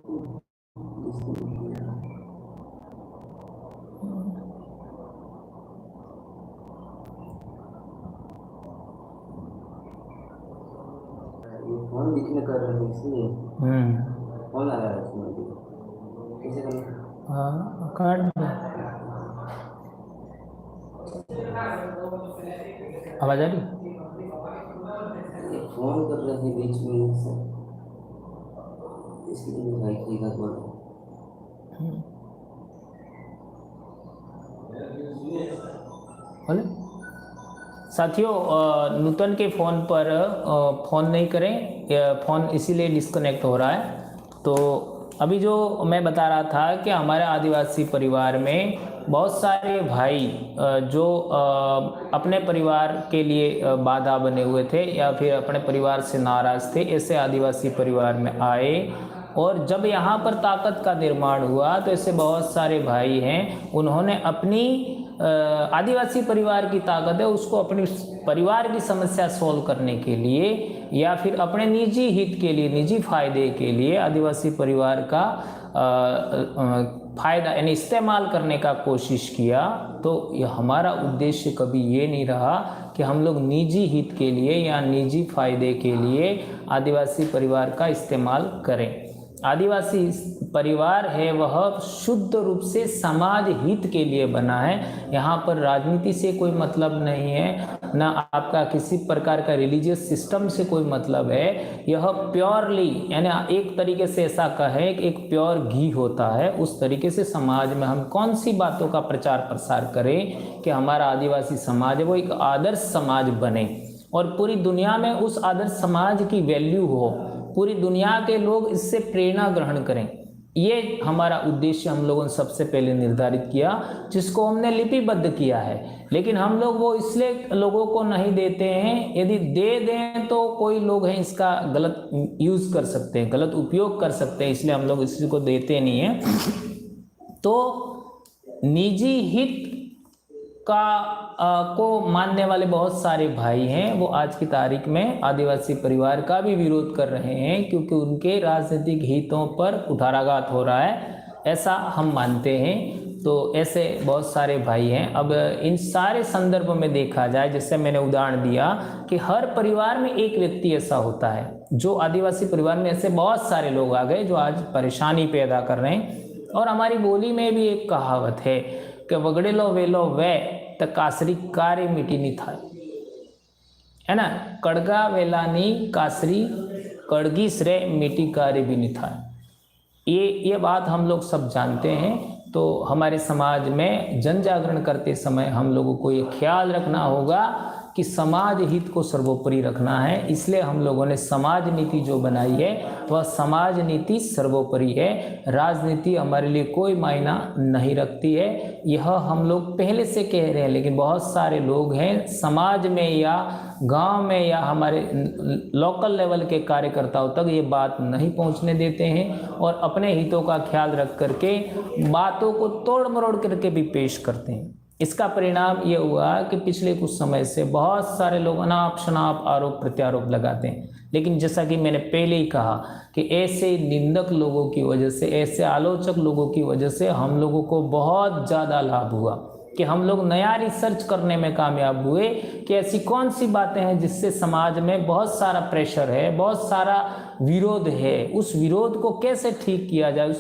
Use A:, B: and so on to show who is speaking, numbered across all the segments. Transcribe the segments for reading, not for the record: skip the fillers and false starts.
A: Phone दिखने कर रहे हैं इसलिए फोन आ रहा है इसमें भी। कैसे करें?
B: हाँ काट दो। आवाज आ रही?
A: ये फोन कर रहे थे बीच में से, इसलिए वाईफाई का बोल रहा
B: बोले साथियों, नूतन के फ़ोन पर फ़ोन नहीं करें, फ़ोन इसीलिए डिस्कनेक्ट हो रहा है। तो अभी जो मैं बता रहा था कि हमारे आदिवासी परिवार में बहुत सारे भाई जो अपने परिवार के लिए बाधा बने हुए थे या फिर अपने परिवार से नाराज़ थे, ऐसे आदिवासी परिवार में आए। और जब यहाँ पर ताकत का निर्माण हुआ तो ऐसे बहुत सारे भाई हैं, उन्होंने अपनी आदिवासी परिवार की ताकत है उसको अपनी परिवार की समस्या सॉल्व करने के लिए या फिर अपने निजी हित के लिए, निजी फायदे के लिए आदिवासी परिवार का फायदा यानी इस्तेमाल करने का कोशिश किया। तो यह हमारा उद्देश्य कभी ये नहीं रहा कि हम लोग निजी हित के लिए या निजी फायदे के लिए आदिवासी परिवार का इस्तेमाल करें। आदिवासी परिवार है वह शुद्ध रूप से समाज हित के लिए बना है। यहाँ पर राजनीति से कोई मतलब नहीं है, ना आपका किसी प्रकार का रिलीजियस सिस्टम से कोई मतलब है। यह प्योरली यानी एक तरीके से ऐसा कहे कि एक प्योर घी होता है, उस तरीके से समाज में हम कौन सी बातों का प्रचार प्रसार करें कि हमारा आदिवासी समाज है वो एक आदर्श समाज बने और पूरी दुनिया में उस आदर्श समाज की वैल्यू हो, पूरी दुनिया के लोग इससे प्रेरणा ग्रहण करें। ये हमारा उद्देश्य हम लोगों ने सबसे पहले निर्धारित किया, जिसको हमने लिपिबद्ध किया है। लेकिन हम लोग वो इसलिए लोगों को नहीं देते हैं, यदि दे दें तो कोई लोग हैं इसका गलत यूज कर सकते हैं, गलत उपयोग कर सकते हैं, इसलिए हम लोग इसी को देते नहीं हैं। तो निजी हित को मानने वाले बहुत सारे भाई हैं, वो आज की तारीख में आदिवासी परिवार का भी विरोध कर रहे हैं क्योंकि उनके राजनीतिक हितों पर कुठाराघात हो रहा है, ऐसा हम मानते हैं। तो ऐसे बहुत सारे भाई हैं। अब इन सारे संदर्भ में देखा जाए, जैसे मैंने उदाहरण दिया कि हर परिवार में एक व्यक्ति ऐसा होता है, जो आदिवासी परिवार में ऐसे बहुत सारे लोग आ गए जो आज परेशानी पैदा कर रहे हैं। और हमारी बोली में भी एक कहावत है कि वगड़ेलो वेलो वे त कासरी कार्य मिटी नहीं था, है ना। कड़गा वेलानी कासरी कड़गी श्रे मिटी कार्य भी नहीं था। ये बात हम लोग सब जानते हैं। तो हमारे समाज में जन जागरण करते समय हम लोगों को ये ख्याल रखना होगा कि समाज हित को सर्वोपरि रखना है। इसलिए हम लोगों ने समाज नीति जो बनाई है वह समाज नीति सर्वोपरि है। राजनीति हमारे लिए कोई मायना नहीं रखती है, यह हम लोग पहले से कह रहे हैं। लेकिन बहुत सारे लोग हैं समाज में या गांव में या हमारे लोकल लेवल के कार्यकर्ताओं तक ये बात नहीं पहुंचने देते हैं और अपने हितों का ख्याल रख करके बातों को तोड़ मरोड़ करके भी पेश करते हैं। इसका परिणाम ये हुआ कि पिछले कुछ समय से बहुत सारे लोग अनाप शनाप आरोप प्रत्यारोप लगाते हैं। लेकिन जैसा कि मैंने पहले ही कहा कि ऐसे निंदक लोगों की वजह से, ऐसे आलोचक लोगों की वजह से हम लोगों को बहुत ज़्यादा लाभ हुआ कि हम लोग नया रिसर्च करने में कामयाब हुए कि ऐसी कौन सी बातें हैं जिससे समाज में बहुत सारा प्रेशर है, बहुत सारा विरोध है, उस विरोध को कैसे ठीक किया जाए।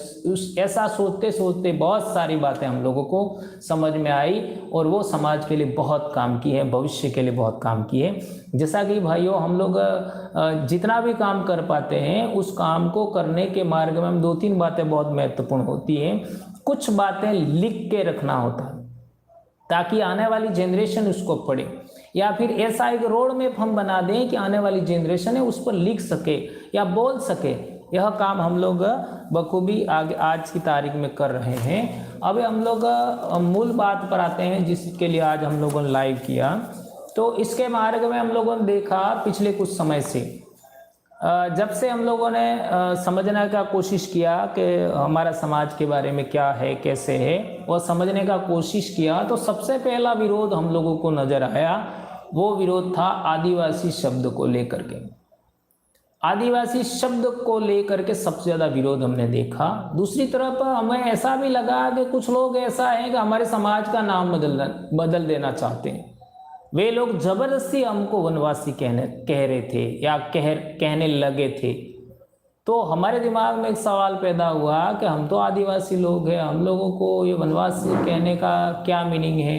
B: ऐसा सोचते सोचते बहुत सारी बातें हम लोगों को समझ में आई और वो समाज के लिए बहुत काम की है, भविष्य के लिए बहुत काम की है। जैसा कि भाइयों हम लोग जितना भी काम कर पाते हैं उस काम को करने के मार्ग में हम 2-3 बातें बहुत महत्वपूर्ण होती हैं। कुछ बातें लिख के रखना होता है ताकि आने वाली जनरेशन उसको पढ़े, या फिर ऐसा एक रोड मैप हम बना दें कि आने वाली जनरेशन है उस पर लिख सके या बोल सके। यह काम हम लोग बखूबी आगे आज की तारीख में कर रहे हैं। अब हम लोग मूल बात पर आते हैं जिसके लिए आज हम लोगों ने लाइव किया। तो इसके मार्ग में हम लोगों ने देखा पिछले कुछ समय से जब से हम लोगों ने समझने का कोशिश किया कि हमारा समाज के बारे में क्या है, कैसे है, और समझने का कोशिश किया तो सबसे पहला विरोध हम लोगों को नज़र आया, वो विरोध था आदिवासी शब्द को लेकर के। आदिवासी शब्द को लेकर के सबसे ज़्यादा विरोध हमने देखा। दूसरी तरफ हमें ऐसा भी लगा कि कुछ लोग ऐसा है कि हमारे समाज का नाम बदल देना चाहते हैं। वे लोग जबरदस्ती हमको वनवासी कह रहे थे या कहने लगे थे। तो हमारे दिमाग में एक सवाल पैदा हुआ कि हम तो आदिवासी लोग हैं, हम लोगों को ये वनवासी कहने का क्या मीनिंग है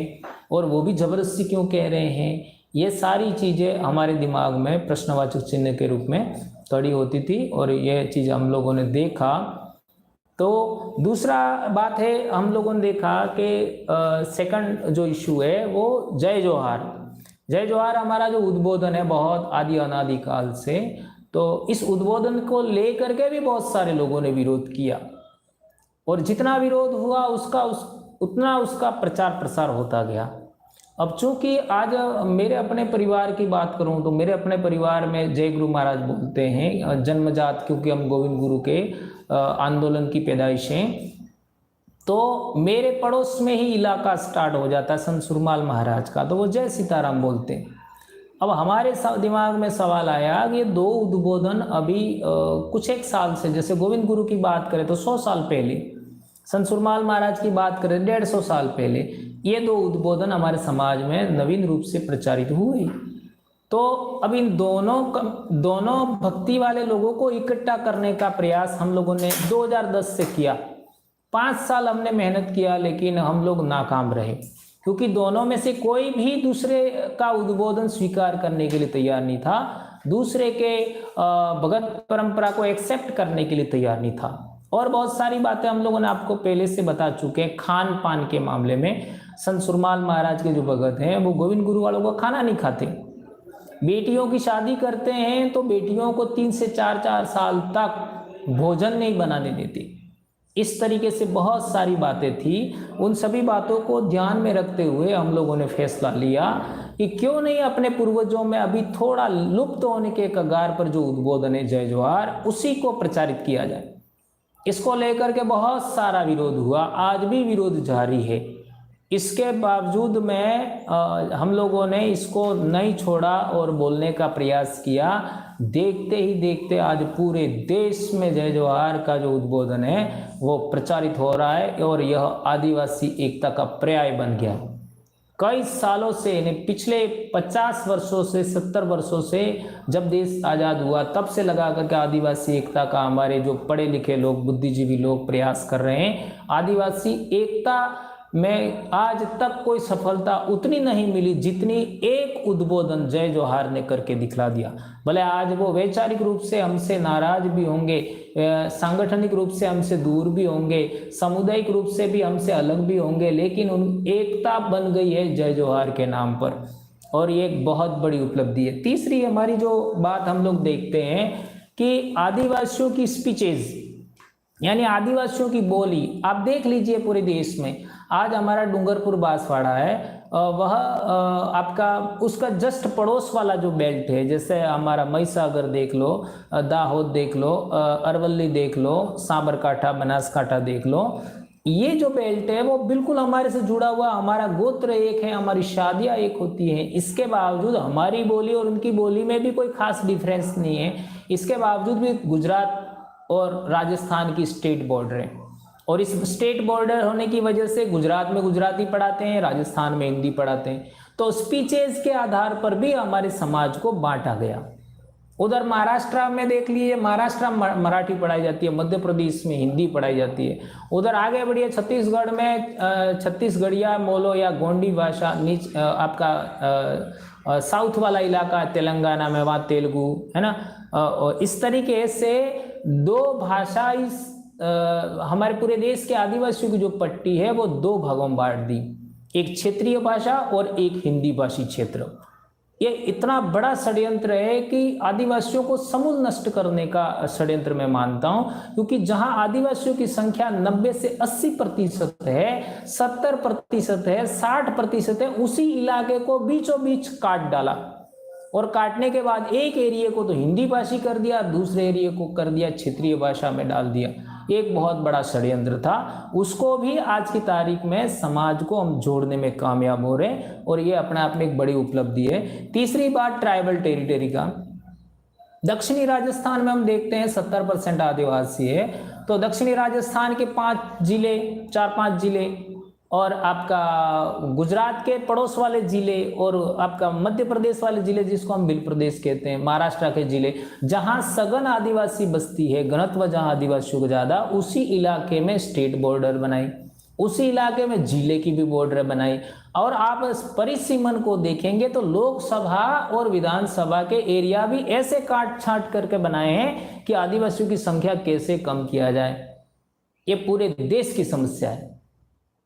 B: और वो भी ज़बरदस्ती क्यों कह रहे हैं। ये सारी चीज़ें हमारे दिमाग में प्रश्नवाचक चिन्ह के रूप में खड़ी होती थी और ये चीज़ हम लोगों ने देखा। तो दूसरा बात है, हम लोगों ने देखा कि सेकंड जो इशू है वो जय जोहार। जय जोहार हमारा जो उद्बोधन है बहुत आदि अनादि काल से, तो इस उद्बोधन को लेकर के भी बहुत सारे लोगों ने विरोध किया और जितना विरोध हुआ उतना उसका प्रचार प्रसार होता गया। अब चूंकि आज मेरे अपने परिवार की बात करूं तो मेरे अपने परिवार में जय गुरु महाराज बोलते हैं जन्मजात, क्योंकि हम गोविंद गुरु के आंदोलन की पैदाइश हैं। तो मेरे पड़ोस में ही इलाका स्टार्ट हो जाता है संत सुरमाल महाराज का, तो वो जय सीताराम बोलते हैं। अब हमारे दिमाग में सवाल आया कि ये दो उद्बोधन अभी कुछ एक साल से, जैसे गोविंद गुरु की बात करें तो 100 साल पहले, संत सुरमाल महाराज की बात करें 150 साल पहले, ये दो उद्बोधन हमारे समाज में नवीन रूप से प्रचारित हुए। तो अब इन दोनों भक्ति वाले लोगों को इकट्ठा करने का प्रयास हम लोगों ने 2010 से किया। 5 साल हमने मेहनत किया लेकिन हम लोग नाकाम रहे, क्योंकि दोनों में से कोई भी दूसरे का उद्बोधन स्वीकार करने के लिए तैयार नहीं था, दूसरे के भगत परंपरा को एक्सेप्ट करने के लिए तैयार नहीं था। और बहुत सारी बातें हम लोगों ने आपको पहले से बता चुके हैं। खान पान के मामले में संत सुरमाल महाराज के जो भगत हैं वो गोविंद गुरु वालों का खाना नहीं खाते। बेटियों की शादी करते हैं तो बेटियों को 3 से 4 साल तक भोजन नहीं बनाने देते। इस तरीके से बहुत सारी बातें थी। उन सभी बातों को ध्यान में रखते हुए हम लोगों ने फैसला लिया कि क्यों नहीं अपने पूर्वजों में अभी थोड़ा लुप्त होने के कगार पर जो उद्बोधन है जय जोहार, उसी को प्रचारित किया जाए। इसको लेकर के बहुत सारा विरोध हुआ, आज भी विरोध जारी है। इसके बावजूद में हम लोगों ने इसको नहीं छोड़ा और बोलने का प्रयास किया। देखते ही देखते आज पूरे देश में जय जोहार का जो उद्बोधन है वो प्रचारित हो रहा है और यह आदिवासी एकता का पर्याय बन गया। कई सालों से, यानी पिछले 50 वर्षों से 70 वर्षों से, जब देश आज़ाद हुआ तब से लगा करके आदिवासी एकता का हमारे जो पढ़े लिखे लोग, बुद्धिजीवी लोग प्रयास कर रहे हैं। आदिवासी एकता में आज तक कोई सफलता उतनी नहीं मिली जितनी एक उद्बोधन जय जोहार ने करके दिखला दिया। भले आज वो वैचारिक रूप से हमसे नाराज भी होंगे, सांगठनिक रूप से हमसे दूर भी होंगे, सामुदायिक रूप से भी हमसे अलग भी होंगे, लेकिन उन एकता बन गई है जय जोहार के नाम पर, और ये एक बहुत बड़ी उपलब्धि है। तीसरी हमारी जो बात हम लोग देखते हैं कि आदिवासियों की स्पीचेज, यानी आदिवासियों की बोली, आप देख लीजिए पूरे देश में। आज हमारा डूंगरपुर बांसवाड़ा है, वह आपका उसका जस्ट पड़ोस वाला जो बेल्ट है, जैसे हमारा महिसागर देख लो, दाहोद देख लो, अरवली देख लो, साबरकाठा बनासकाठा देख लो, ये जो बेल्ट है वो बिल्कुल हमारे से जुड़ा हुआ। हमारा गोत्र एक है, हमारी शादियां एक होती हैं, इसके बावजूद हमारी बोली और उनकी बोली में भी कोई खास डिफरेंस नहीं है। इसके बावजूद भी गुजरात और राजस्थान की स्टेट बॉर्डर है, और इस स्टेट बॉर्डर होने की वजह से गुजरात में गुजराती पढ़ाते हैं, राजस्थान में हिंदी पढ़ाते हैं। तो स्पीचेस के आधार पर भी हमारे समाज को बांटा गया। उधर महाराष्ट्र में देख लीजिए, महाराष्ट्र में मराठी पढ़ाई जाती है, मध्य प्रदेश में हिंदी पढ़ाई जाती है। उधर आगे बढ़िए छत्तीसगढ़ में छत्तीसगढ़िया, मोलो या गोंडी भाषा, आपका साउथ वाला इलाका तेलंगाना में, वहाँ तेलुगु है ना। इस तरीके से दो भाषा इस हमारे पूरे देश के आदिवासियों की जो पट्टी है वो 2 भागों में बांट दी, एक क्षेत्रीय भाषा और एक हिंदी भाषी क्षेत्र। ये इतना बड़ा षड्यंत्र है कि आदिवासियों को समूल नष्ट करने का षड्यंत्र मैं मानता हूं, क्योंकि जहां आदिवासियों की संख्या 90 से 80% है, 70% है, 60% है, उसी इलाके को बीचों बीच काट डाला, और काटने के बाद एक एरिया को तो हिंदी भाषी कर दिया, दूसरे एरिया को कर दिया क्षेत्रीय भाषा में डाल दिया। एक बहुत बड़ा षड्यंत्र था, उसको भी आज की तारीख में समाज को हम जोड़ने में कामयाब हो रहे हैं, और ये अपने आप में एक बड़ी उपलब्धि है। तीसरी बात ट्राइबल टेरिटरी का, दक्षिणी राजस्थान में हम देखते हैं 70% आदिवासी है। तो दक्षिणी राजस्थान के 4-5 जिले और आपका गुजरात के पड़ोस वाले जिले और आपका मध्य प्रदेश वाले जिले जिसको हम बिल प्रदेश कहते हैं, महाराष्ट्र के जिले, जहां सघन आदिवासी बस्ती है, घनत्व जहां आदिवासियों को ज्यादा, उसी इलाके में स्टेट बॉर्डर बनाई, उसी इलाके में जिले की भी बॉर्डर बनाई। और आप परिसीमन को देखेंगे तो लोकसभा और विधानसभा के एरिया भी ऐसे काट छांट करके बनाए हैं कि आदिवासियों की संख्या कैसे कम किया जाए। ये पूरे देश की समस्या है।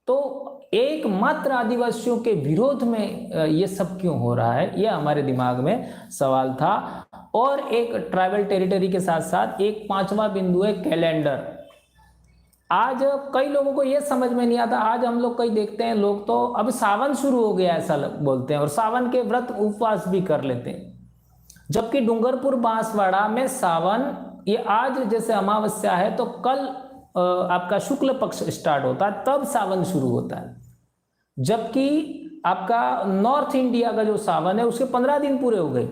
B: तो एकमात्र आदिवासियों के विरोध में ये सब क्यों हो रहा है, ये हमारे दिमाग में सवाल था। और एक ट्राइबल टेरिटरी के साथ साथ एक 5वां बिंदु है कैलेंडर। आज कई लोगों को यह समझ में नहीं आता। आज हम लोग कई देखते हैं, लोग तो अब सावन शुरू हो गया ऐसा बोलते हैं और सावन के व्रत उपवास भी कर लेते हैं, जबकि डूंगरपुर बांसवाड़ा में सावन ये आज जैसे अमावस्या है तो कल आपका शुक्ल पक्ष स्टार्ट होता है, तब सावन शुरू होता है। जबकि आपका नॉर्थ इंडिया का जो सावन है उसके 15 दिन पूरे हो गए,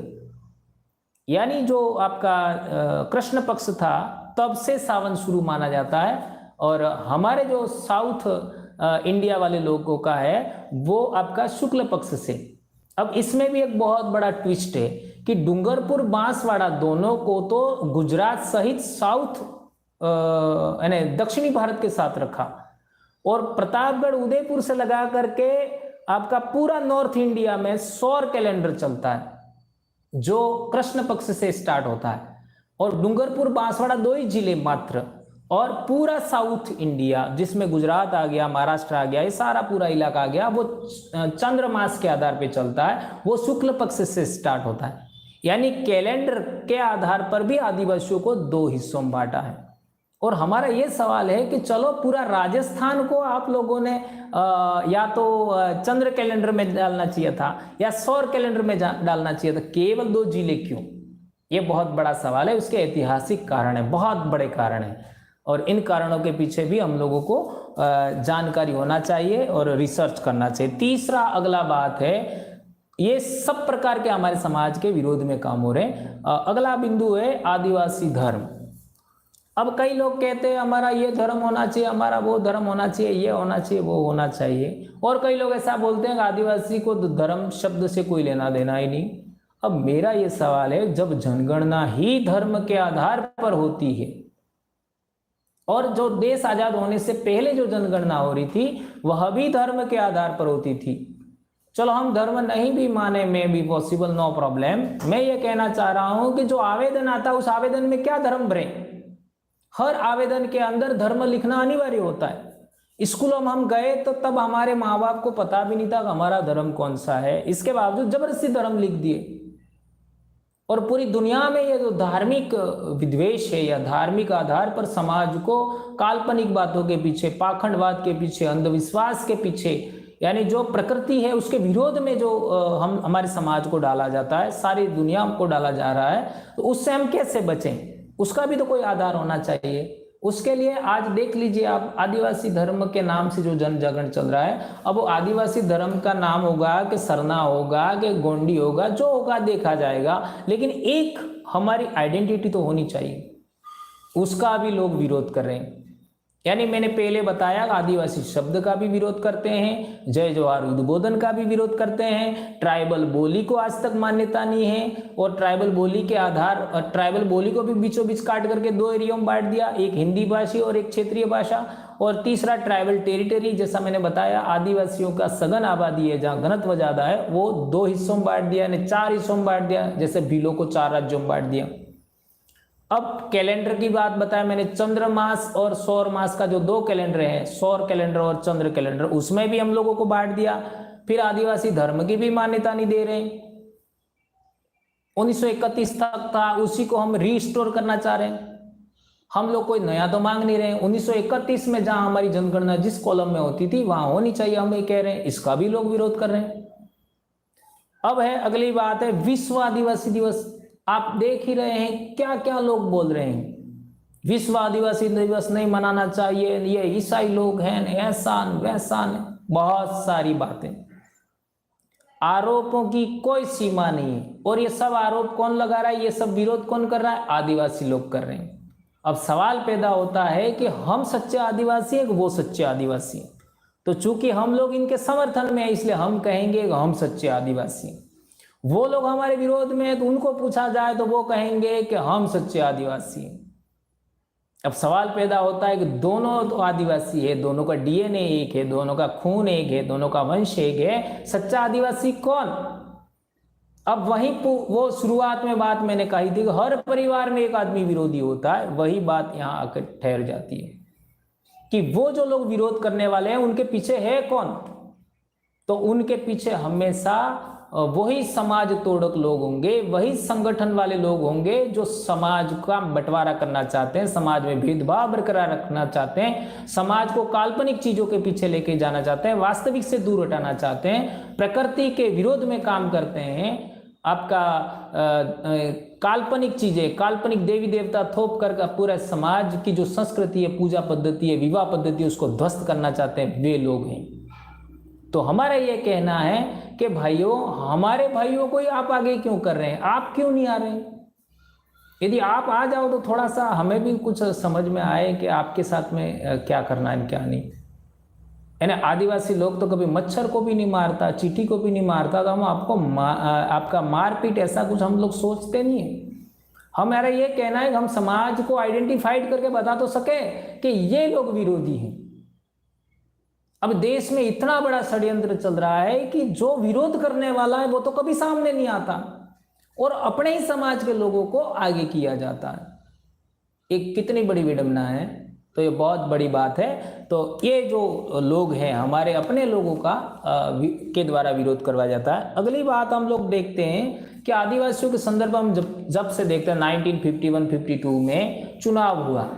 B: यानी जो आपका कृष्ण पक्ष था तब से सावन शुरू माना जाता है। और हमारे जो साउथ इंडिया वाले लोगों का है वो आपका शुक्ल पक्ष से। अब इसमें भी एक बहुत बड़ा ट्विस्ट है कि डूंगरपुर बांसवाड़ा दोनों को तो गुजरात सहित साउथ यानी दक्षिणी भारत के साथ रखा, और प्रतापगढ़ उदयपुर से लगा करके आपका पूरा नॉर्थ इंडिया में सौर कैलेंडर चलता है जो कृष्ण पक्ष से स्टार्ट होता है। और डूंगरपुर बांसवाड़ा 2 ही जिले मात्र, और पूरा साउथ इंडिया जिसमें गुजरात आ गया, महाराष्ट्र आ गया, ये सारा पूरा इलाका आ गया, वो चंद्र मास के आधार पे चलता है, वो शुक्ल पक्ष से स्टार्ट होता है। यानी कैलेंडर के आधार पर भी आदिवासियों को 2 हिस्सों में बांटा है। और हमारा ये सवाल है कि चलो पूरा राजस्थान को आप लोगों ने या तो चंद्र कैलेंडर में डालना चाहिए था या सौर कैलेंडर में डालना चाहिए था, केवल 2 जिले क्यों? ये बहुत बड़ा सवाल है। उसके ऐतिहासिक कारण है, बहुत बड़े कारण है, और इन कारणों के पीछे भी हम लोगों को जानकारी होना चाहिए और रिसर्च करना चाहिए। तीसरा अगला बात है, ये सब प्रकार के हमारे समाज के विरोध में काम हो रहे हैं। अगला बिंदु है आदिवासी धर्म। अब कई लोग कहते हैं हमारा ये धर्म होना चाहिए, हमारा वो धर्म होना चाहिए, ये होना चाहिए, वो होना चाहिए, और कई लोग ऐसा बोलते हैं कि आदिवासी को धर्म शब्द से कोई लेना देना ही नहीं। अब मेरा ये सवाल है, जब जनगणना ही धर्म के आधार पर होती है और जो देश आजाद होने से पहले जो जनगणना हो रही थी वह भी धर्म के आधार पर होती थी। चलो हम धर्म नहीं भी माने, में भी पॉसिबल, नो प्रॉब्लम। मैं ये कहना चाह रहा हूं कि जो आवेदन आता है उस आवेदन में क्या धर्म भरे? हर आवेदन के अंदर धर्म लिखना अनिवार्य होता है। स्कूलों में हम गए तो तब हमारे माँ बाप को पता भी नहीं था कि हमारा धर्म कौन सा है, इसके बावजूद जबरदस्ती धर्म लिख दिए। और पूरी दुनिया में ये जो धार्मिक विद्वेष है या धार्मिक आधार पर समाज को काल्पनिक बातों के पीछे, पाखंडवाद के पीछे, अंधविश्वास के पीछे, यानी जो प्रकृति है उसके विरोध में जो हमारे समाज को डाला जाता है, सारी दुनिया को डाला जा रहा है, तो उससे हम कैसे बचें? उसका भी तो कोई आधार होना चाहिए। उसके लिए आज देख लीजिए आप, आदिवासी धर्म के नाम से जो जन जागरण चल रहा है, अब वो आदिवासी धर्म का नाम होगा कि सरना होगा कि गोंडी होगा, जो होगा देखा जाएगा, लेकिन एक हमारी आइडेंटिटी तो होनी चाहिए। उसका भी लोग विरोध कर रहे हैं। यानी मैंने पहले बताया आदिवासी शब्द का भी विरोध करते हैं, जय जवाहर उद्बोधन का भी विरोध करते हैं, ट्राइबल बोली को आज तक मान्यता नहीं है, और ट्राइबल बोली के आधार, ट्राइबल बोली को भी बीचों बीच काट करके 2 एरिया में बांट दिया, एक हिंदी भाषी और एक क्षेत्रीय भाषा, और तीसरा ट्राइबल टेरिटरी, जैसा मैंने बताया आदिवासियों का सघन आबादी है जहाँ घनत्व ज्यादा है, वो 2 हिस्सों में बांट दिया, यानी 4 हिस्सों में बांट दिया, जैसे भीलों को 4 राज्यों में बांट दिया। अब कैलेंडर की बात बताया मैंने, चंद्र मास और सौर मास का जो 2 कैलेंडर हैं, सौर कैलेंडर और चंद्र कैलेंडर, उसमें भी हम लोगों को बांट दिया। फिर आदिवासी धर्म की भी मान्यता नहीं दे रहे, 1931 तक था उसी को हम रीस्टोर करना चाह रहे हैं। हम लोग कोई नया तो मांग नहीं रहे, 1931 में जहां हमारी जनगणना जिस कॉलम में होती थी वहां होनी चाहिए, हम ये कह रहे हैं, इसका भी लोग विरोध कर रहे हैं। अब है अगली बात है विश्व आदिवासी दिवस। आप देख ही रहे हैं क्या क्या लोग बोल रहे हैं, विश्व आदिवासी दिवस नहीं मनाना चाहिए, ये ईसाई लोग हैं, ऐसा वैसा, बहुत सारी बातें। आरोपों की कोई सीमा नहीं है। और ये सब आरोप कौन लगा रहा है, ये सब विरोध कौन कर रहा है, आदिवासी लोग कर रहे हैं। अब सवाल पैदा होता है कि हम सच्चे आदिवासी हैं कि वो सच्चे आदिवासी हैं। तो चूंकि हम लोग इनके समर्थन में है इसलिए हम कहेंगे कि हम सच्चे आदिवासी हैं। वो लोग हमारे विरोध में है तो उनको पूछा जाए तो वो कहेंगे कि हम सच्चे आदिवासी हैं। अब सवाल पैदा होता है कि दोनों तो आदिवासी है, दोनों का डीएनए एक है, दोनों का खून एक है, दोनों का वंश एक है, सच्चा आदिवासी कौन। अब वहीं वो शुरुआत में बात मैंने कही थी कि हर परिवार में एक आदमी विरोधी होता है, वही बात यहाँ आकर ठहर जाती है कि वो जो लोग विरोध करने वाले हैं उनके पीछे है कौन। तो उनके पीछे हमेशा वही समाज तोड़क लोग होंगे, वही संगठन वाले लोग होंगे जो समाज का बंटवारा करना चाहते हैं, समाज में भेदभाव बरकरार रखना चाहते हैं, समाज को काल्पनिक चीजों के पीछे लेके जाना चाहते हैं, वास्तविक से दूर हटाना चाहते हैं, प्रकृति के विरोध में काम करते हैं, आपका काल्पनिक चीजें, काल्पनिक देवी देवता थोप कर पूरा समाज की जो संस्कृति है, पूजा पद्धति है, विवाह पद्धति है, उसको ध्वस्त करना चाहते हैं, वे लोग हैं। तो हमारा ये कहना है कि भाइयों, हमारे भाइयों को ही आप आगे क्यों कर रहे हैं, आप क्यों नहीं आ रहे हैं। यदि आप आ जाओ तो थोड़ा सा हमें भी कुछ समझ में आए कि आपके साथ में क्या करना है क्या नहीं। यानी आदिवासी लोग तो कभी मच्छर को भी नहीं मारता, चींटी को भी नहीं मारता, तो हम आपको आपका मारपीट ऐसा कुछ हम लोग सोचते नहीं है। हमारा ये कहना है कि हम समाज को आइडेंटिफाइड करके बता तो सके कि ये लोग विरोधी हैं। अब देश में इतना बड़ा षड्यंत्र चल रहा है कि जो विरोध करने वाला है वो तो कभी सामने नहीं आता और अपने ही समाज के लोगों को आगे किया जाता है। एक कितनी बड़ी विडंबना है। तो ये बहुत बड़ी बात है। तो ये जो लोग हैं हमारे अपने लोगों का के द्वारा विरोध करवाया जाता है। अगली बात हम लोग देखते हैं कि आदिवासियों के संदर्भ में जब से देखते हैं 1951-52 में चुनाव हुआ,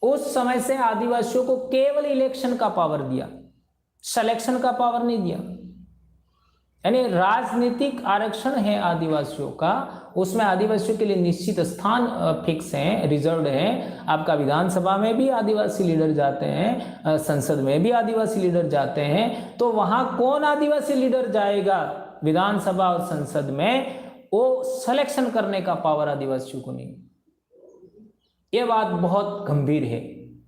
B: उस समय से आदिवासियों को केवल इलेक्शन का पावर दिया, सिलेक्शन का पावर नहीं दिया। यानी राजनीतिक आरक्षण है आदिवासियों का, उसमें आदिवासियों के लिए निश्चित स्थान फिक्स हैं, रिजर्व्ड हैं। आपका विधानसभा में भी आदिवासी लीडर जाते हैं, संसद में भी आदिवासी लीडर जाते हैं। तो वहां कौन आदिवासी लीडर जाएगा विधानसभा और संसद में, वो सिलेक्शन करने का पावर आदिवासियों को नहीं। ये बात बहुत गंभीर है।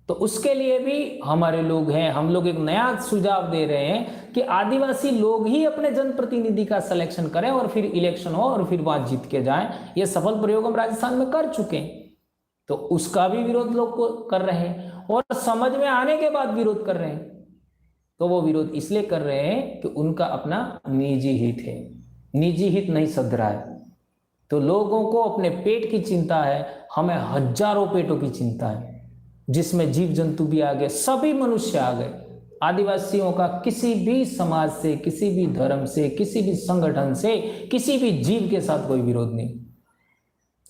B: तो उसके लिए भी हमारे लोग हैं, हम लोग एक नया सुझाव दे रहे हैं कि आदिवासी लोग ही अपने जनप्रतिनिधि का सिलेक्शन करें और फिर इलेक्शन हो और फिर वहां जीत के जाएं। ये सफल प्रयोग हम राजस्थान में कर चुके हैं। तो उसका भी विरोध लोग कर रहे हैं और समझ में आने के बाद विरोध कर रहे हैं। तो वो विरोध इसलिए कर रहे हैं कि उनका अपना निजी हित है, निजी हित नहीं सध रहा है। तो लोगों को अपने पेट की चिंता है, हमें हजारों पेटों की चिंता है, जिसमें जीव जंतु भी आ गए, सभी मनुष्य आ गए। आदिवासियों का किसी भी समाज से, किसी भी धर्म से, किसी भी संगठन से, किसी भी जीव के साथ कोई विरोध नहीं।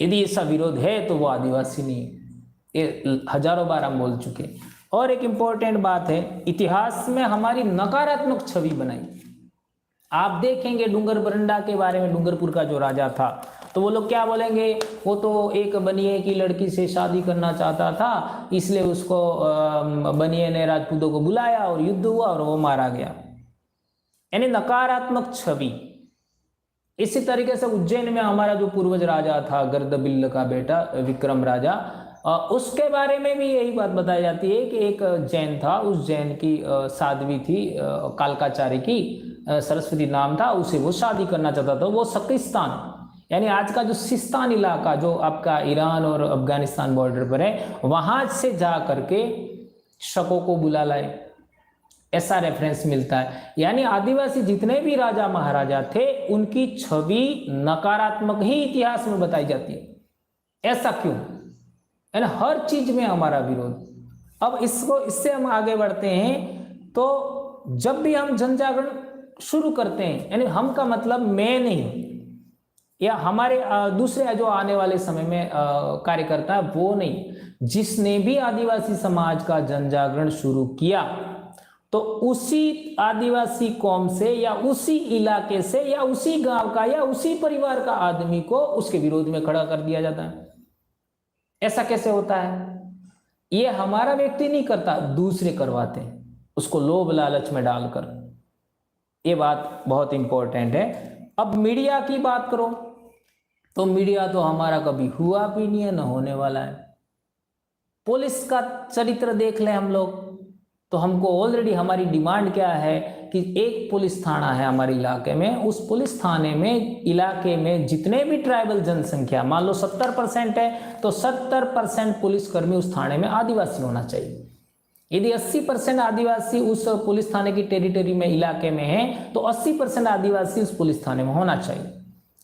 B: यदि ऐसा विरोध है तो वो आदिवासी नहीं। ये हजारों बार हम बोल चुके। और एक इंपॉर्टेंट बात है, इतिहास में हमारी नकारात्मक छवि बनाई। आप देखेंगे डूंगर बरंडा के बारे में, डूंगरपुर का जो राजा था, तो वो लोग क्या बोलेंगे, वो तो एक बनिए की लड़की से शादी करना चाहता था, इसलिए उसको बनिए ने राजपूतों को बुलाया और युद्ध हुआ और वो मारा गया। यानी नकारात्मक छवि। इसी तरीके से उज्जैन में हमारा जो पूर्वज राजा था, गर्दबिल्ल का बेटा विक्रम राजा, उसके बारे में भी यही बात बताई जाती है कि एक जैन था, उस जैन की साध्वी थी, कालकाचारी की, सरस्वती नाम था, उसे वो शादी करना चाहता था। वो सकिस्तान यानी आज का जो सिस्तान इलाका जो आपका ईरान और अफगानिस्तान बॉर्डर पर है, वहां से जा करके शकों को बुला लाए, ऐसा रेफरेंस मिलता है। यानी आदिवासी जितने भी राजा महाराजा थे उनकी छवि नकारात्मक ही इतिहास में बताई जाती है। ऐसा क्यों? यानी हर चीज में हमारा विरोध। अब इससे हम आगे बढ़ते हैं। तो जब भी हम जन जागरण शुरू करते हैं, यानी हम का मतलब मैं नहीं या हमारे दूसरे जो आने वाले समय में कार्यकर्ता है वो नहीं, जिसने भी आदिवासी समाज का जन जागरण शुरू किया तो उसी आदिवासी कौम से या उसी इलाके से या उसी गांव का या उसी परिवार का आदमी को उसके विरोध में खड़ा कर दिया जाता है। ऐसा कैसे होता है? ये हमारा व्यक्ति नहीं करता, दूसरे करवाते हैं, उसको लोभ लालच में डालकर। ये बात बहुत इंपॉर्टेंट है। अब मीडिया की बात करो तो मीडिया तो हमारा कभी हुआ भी नहीं है, न होने वाला है। पुलिस का चरित्र देख लें हम लोग तो हमको ऑलरेडी हमारी डिमांड क्या है कि एक पुलिस थाना है हमारे इलाके में, उस पुलिस थाने में इलाके में जितने भी ट्राइबल जनसंख्या, मान लो 70% है तो 70% पुलिसकर्मी उस थाने में आदिवासी होना चाहिए। यदि 80% आदिवासी उस पुलिस थाने की टेरिटरी में इलाके में है तो 80% आदिवासी उस पुलिस थाने में होना चाहिए।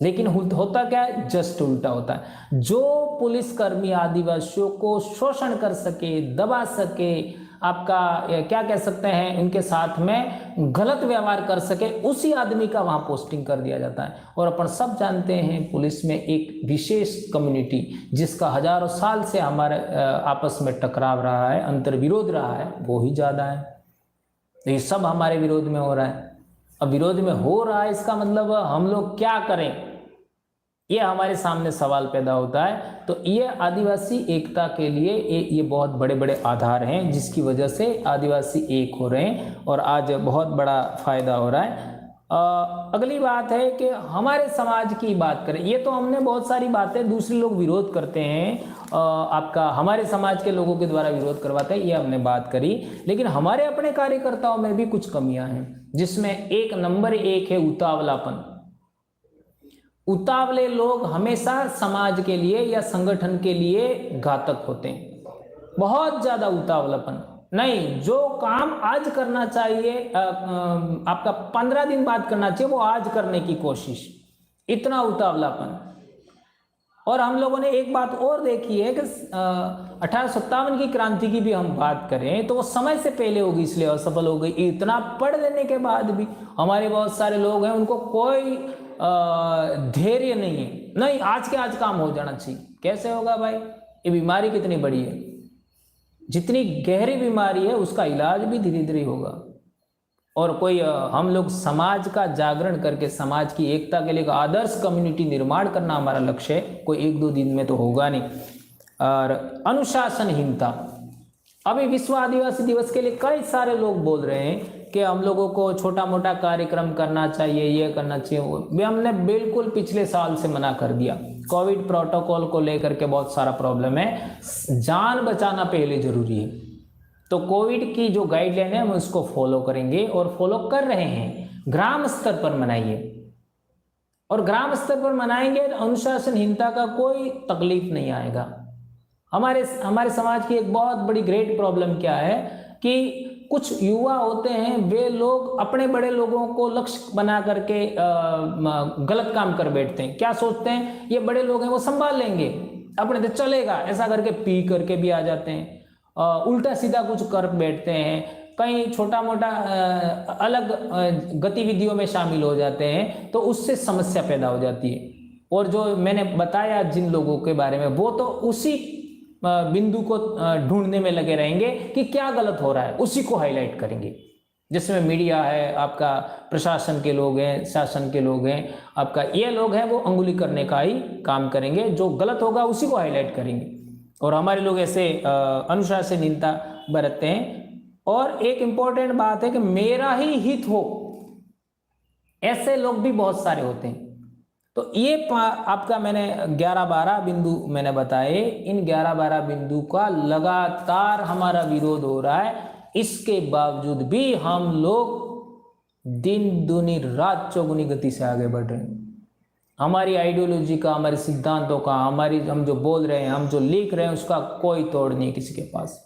B: लेकिन होता क्या है, जस्ट उल्टा होता है। जो पुलिसकर्मी आदिवासियों को शोषण कर सके, दबा सके, आपका क्या कह सकते हैं, उनके साथ में गलत व्यवहार कर सके, उसी आदमी का वहां पोस्टिंग कर दिया जाता है। और अपन सब जानते हैं पुलिस में एक विशेष कम्युनिटी जिसका हजारों साल से हमारे आपस में टकराव रहा है, अंतर विरोध रहा है, वो ही ज्यादा है। ये सब हमारे विरोध में हो रहा है। अब विरोध में हो रहा है इसका मतलब हम लोग क्या करें, ये हमारे सामने सवाल पैदा होता है। तो ये आदिवासी एकता के लिए ये बहुत बड़े बड़े आधार हैं जिसकी वजह से आदिवासी एक हो रहे हैं और आज बहुत बड़ा फायदा हो रहा है। अगली बात है कि हमारे समाज की बात करें, ये तो हमने बहुत सारी बातें दूसरे लोग विरोध करते हैं, आपका हमारे समाज के लोगों के द्वारा विरोध करवाते हैं, ये हमने बात करी। लेकिन हमारे अपने कार्यकर्ताओं में भी कुछ कमियां हैं, जिसमें एक नंबर एक है उतावलापन। उतावले लोग हमेशा समाज के लिए या संगठन के लिए घातक होते हैं। बहुत ज्यादा उतावलापन नहीं, जो काम आज करना चाहिए आपका 15 दिन बाद करना चाहिए वो आज करने की कोशिश, इतना उतावलापन। और हम लोगों ने एक बात और देखी है कि 1857 की क्रांति की भी हम बात करें तो वो समय से पहले होगी इसलिए असफल हो गई। इतना पढ़ लेने के बाद भी हमारे बहुत सारे लोग हैं उनको कोई धैर्य नहीं है, नहीं आज के आज काम हो जाना चाहिए। कैसे होगा भाई, ये बीमारी कितनी बड़ी है, जितनी गहरी बीमारी है उसका इलाज भी धीरे धीरे होगा। और कोई हम लोग समाज का जागरण करके समाज की एकता के लिए आदर्श कम्युनिटी निर्माण करना हमारा लक्ष्य है, कोई एक दो दिन में तो होगा नहीं। और अनुशासनहीनता, अभी विश्व आदिवासी दिवस के लिए कई सारे लोग बोल रहे हैं कि हम लोगों को छोटा मोटा कार्यक्रम करना चाहिए, ये करना चाहिए, वो हमने बिल्कुल पिछले साल से मना कर दिया। कोविड प्रोटोकॉल को लेकर के बहुत सारा प्रॉब्लम है, जान बचाना पहले जरूरी है। तो कोविड की जो गाइडलाइन है हम उसको फॉलो करेंगे और फॉलो कर रहे हैं। ग्राम स्तर पर मनाइए, और ग्राम स्तर पर मनाएंगे अनुशासनहीनता का कोई तकलीफ नहीं आएगा। हमारे समाज की एक बहुत बड़ी ग्रेट प्रॉब्लम क्या है कि कुछ युवा होते हैं, वे लोग अपने बड़े लोगों को लक्ष्य बना करके गलत काम कर बैठते हैं। क्या सोचते हैं, ये बड़े लोग हैं वो संभाल लेंगे, अपने तो चलेगा, ऐसा करके पी करके भी आ जाते हैं, उल्टा सीधा कुछ कर बैठते हैं, कहीं छोटा मोटा अलग गतिविधियों में शामिल हो जाते हैं, तो उससे समस्या पैदा हो जाती है। और जो मैंने बताया जिन लोगों के बारे में, वो तो उसी बिंदु को ढूंढने में लगे रहेंगे कि क्या गलत हो रहा है, उसी को हाईलाइट करेंगे। जिसमें मीडिया है, आपका प्रशासन के लोग हैं, शासन के लोग हैं, आपका ये लोग हैं, वो अंगुली करने का ही काम करेंगे, जो गलत होगा उसी को हाईलाइट करेंगे। और हमारे लोग ऐसे अनुशासनहीनता बरतते हैं। और एक इंपॉर्टेंट बात है कि मेरा ही हित हो, ऐसे लोग भी बहुत सारे होते हैं। तो ये आपका मैंने 11-12 बिंदु मैंने बताए, इन 11-12 बिंदु का लगातार हमारा विरोध हो रहा है। इसके बावजूद भी हम लोग दिन दूनी रात चौगुनी गति से आगे बढ़ रहे हैं। हमारी आइडियोलॉजी का, हमारे सिद्धांतों का, हम जो बोल रहे हैं, हम जो लिख रहे हैं, उसका कोई तोड़ नहीं है किसी के पास।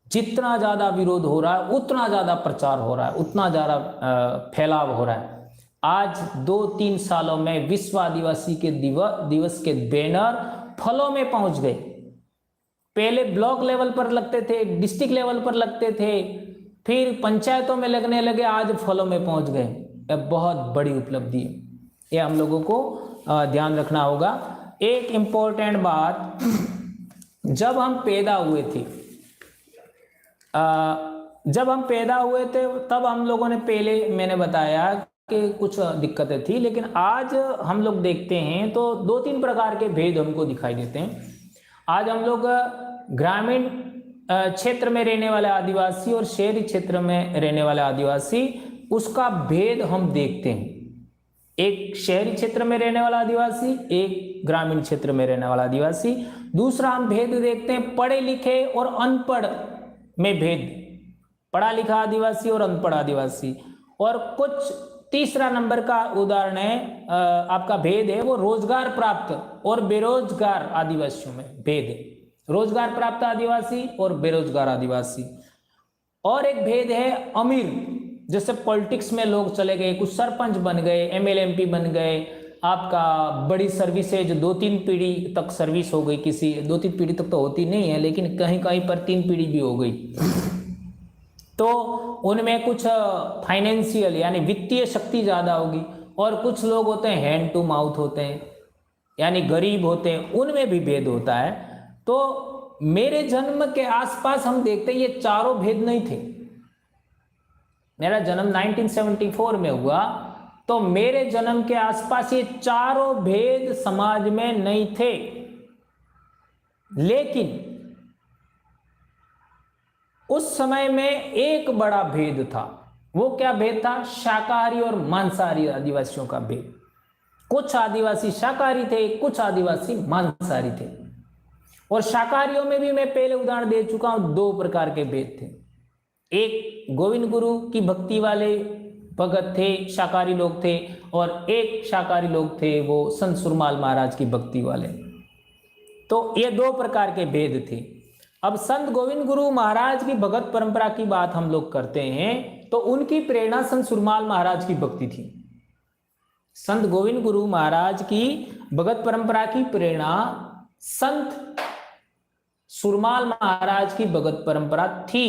B: जितना ज्यादा विरोध हो रहा है उतना ज्यादा प्रचार हो रहा है, उतना ज्यादा फैलाव हो रहा है। आज 2-3 सालों में विश्व आदिवासी के दिवस के बैनर फलों में पहुंच गए। पहले ब्लॉक लेवल पर लगते थे, डिस्ट्रिक्ट लेवल पर लगते थे, फिर पंचायतों में लगने लगे, आज फलों में पहुंच गए। यह बहुत बड़ी उपलब्धि है, ये हम लोगों को ध्यान रखना होगा। एक इंपॉर्टेंट बात, जब हम पैदा हुए थे तब हम लोगों ने, पहले मैंने बताया कि कुछ दिक्कतें थी, लेकिन आज हम लोग देखते हैं तो 2-3 प्रकार के भेद हमको दिखाई देते हैं। आज हम लोग ग्रामीण क्षेत्र में रहने वाले आदिवासी और शहरी क्षेत्र में रहने वाले आदिवासी उसका भेद हम देखते हैं। एक शहरी क्षेत्र में रहने वाला आदिवासी, एक ग्रामीण क्षेत्र में रहने वाला आदिवासी। दूसरा हम भेद देखते हैं पढ़े लिखे और अनपढ़ में भेद, पढ़ा लिखा आदिवासी और अनपढ़ आदिवासी। और कुछ तीसरा नंबर का उदाहरण है आपका भेद है वो रोजगार प्राप्त और बेरोजगार आदिवासियों में भेद है, रोजगार प्राप्त आदिवासी और बेरोजगार आदिवासी। और एक भेद है अमीर, जैसे पॉलिटिक्स में लोग चले गए, कुछ सरपंच बन गए, एमएलए एमपी बन गए, आपका बड़ी सर्विसेज 2-3 पीढ़ी तक सर्विस हो गई, किसी 2-3 पीढ़ी तक तो होती नहीं है लेकिन कहीं कहीं पर 3 पीढ़ी भी हो गई, तो उनमें कुछ फाइनेंशियल यानी वित्तीय शक्ति ज़्यादा होगी। और कुछ लोग होते हैं हैंड टू माउथ होते हैं यानी गरीब होते हैं, उनमें भी भेद होता है। तो मेरे जन्म के आसपास हम देखते हैं ये चारों भेद नहीं थे। मेरा जन्म 1974 में हुआ, तो मेरे जन्म के आसपास ये चारों भेद समाज में नहीं थे। लेकिन उस समय में एक बड़ा भेद था। वो क्या भेद था? शाकाहारी और मांसाहारी आदिवासियों का भेद। कुछ आदिवासी शाकाहारी थे, कुछ आदिवासी मांसाहारी थे। और शाकाहारियों में भी मैं पहले उदाहरण दे चुका हूं, 2 प्रकार के भेद थे। एक गोविंद गुरु की भक्ति वाले भगत थे, शाकाहारी लोग थे, और एक शाकाहारी लोग थे वो संत सुरमाल महाराज की भक्ति वाले। तो ये 2 प्रकार के भेद थे। अब संत गोविंद गुरु महाराज की भगत परंपरा की बात हम लोग करते हैं तो उनकी प्रेरणा संत सुरमाल महाराज की भक्ति थी। संत गोविंद गुरु महाराज की भगत परंपरा की प्रेरणा संत सुरमाल महाराज की भगत परंपरा थी।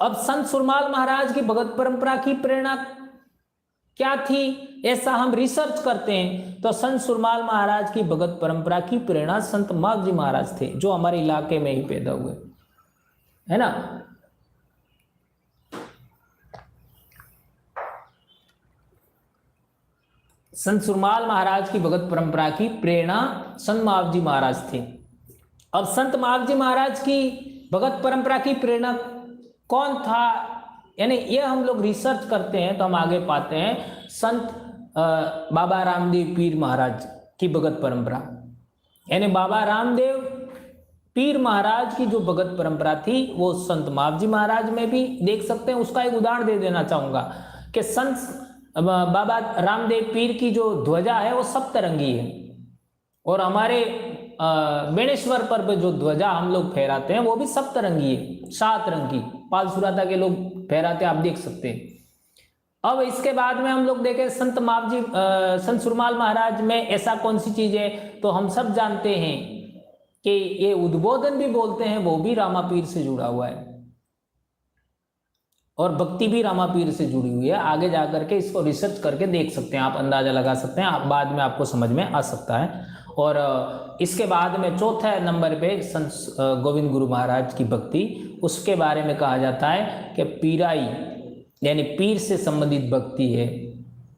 B: अब संत सुरमाल महाराज की भगत परंपरा की प्रेरणा क्या थी, ऐसा हम रिसर्च करते हैं तो संत सुरमाल महाराज की भगत परंपरा की प्रेरणा संत मावजी महाराज थे, जो हमारे इलाके में ही पैदा हुए, है ना। संत सुरमाल महाराज की भगत परंपरा की प्रेरणा संत मावजी महाराज थे। अब संत मावजी महाराज की भगत परंपरा की प्रेरणा कौन था, यानी ये हम लोग रिसर्च करते हैं तो हम आगे पाते हैं संत बाबा रामदेव पीर महाराज की भगत परंपरा। यानी बाबा रामदेव पीर महाराज की जो भगत परंपरा थी वो संत मावजी महाराज में भी देख सकते हैं। उसका एक उदाहरण दे देना चाहूंगा कि संत बाबा रामदेव पीर की जो ध्वजा है वो सप्तरंगी है, और हमारे बेणेश्वर पर जो ध्वजा हम लोग फहराते हैं वो भी सप्तरंगी है, 7 रंग की। पालसुराता के लोग फहराते आप देख सकते हैं। अब इसके बाद में हम लोग देखें संत मावजी संत सुरमाल महाराज में ऐसा कौन सी चीज है, तो हम सब जानते हैं कि ये उद्बोधन भी बोलते हैं, वो भी रामापीर से जुड़ा हुआ है, और भक्ति भी रामापीर से जुड़ी हुई है। आगे जाकर के इसको रिसर्च करके देख सकते हैं, आप अंदाजा लगा सकते हैं, आप बाद में आपको समझ में आ सकता है। और इसके बाद में चौथे नंबर पे संत गोविंद गुरु महाराज की भक्ति, उसके बारे में कहा जाता है कि पीराई यानी पीर से संबंधित भक्ति है,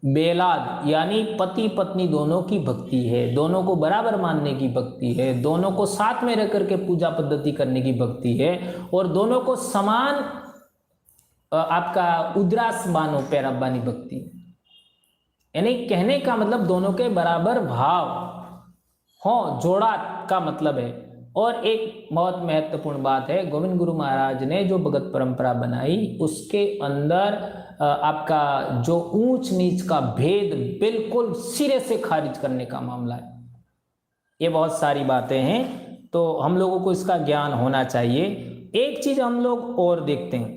B: बेलाद यानी पति पत्नी दोनों की भक्ति है, दोनों को बराबर मानने की भक्ति है, दोनों को साथ में रह करके पूजा पद्धति करने की भक्ति है, और दोनों को समान आपका उद्रास बानो पैराबानी भक्ति, यानी कहने का मतलब दोनों के बराबर भाव हो, जोड़ा का मतलब है। और एक बहुत महत्वपूर्ण बात है, गोविंद गुरु महाराज ने जो भगत परंपरा बनाई उसके अंदर आपका जो ऊंच नीच का भेद बिल्कुल सिरे से खारिज करने का मामला है। ये बहुत सारी बातें हैं, तो हम लोगों को इसका ज्ञान होना चाहिए। एक चीज हम लोग और देखते हैं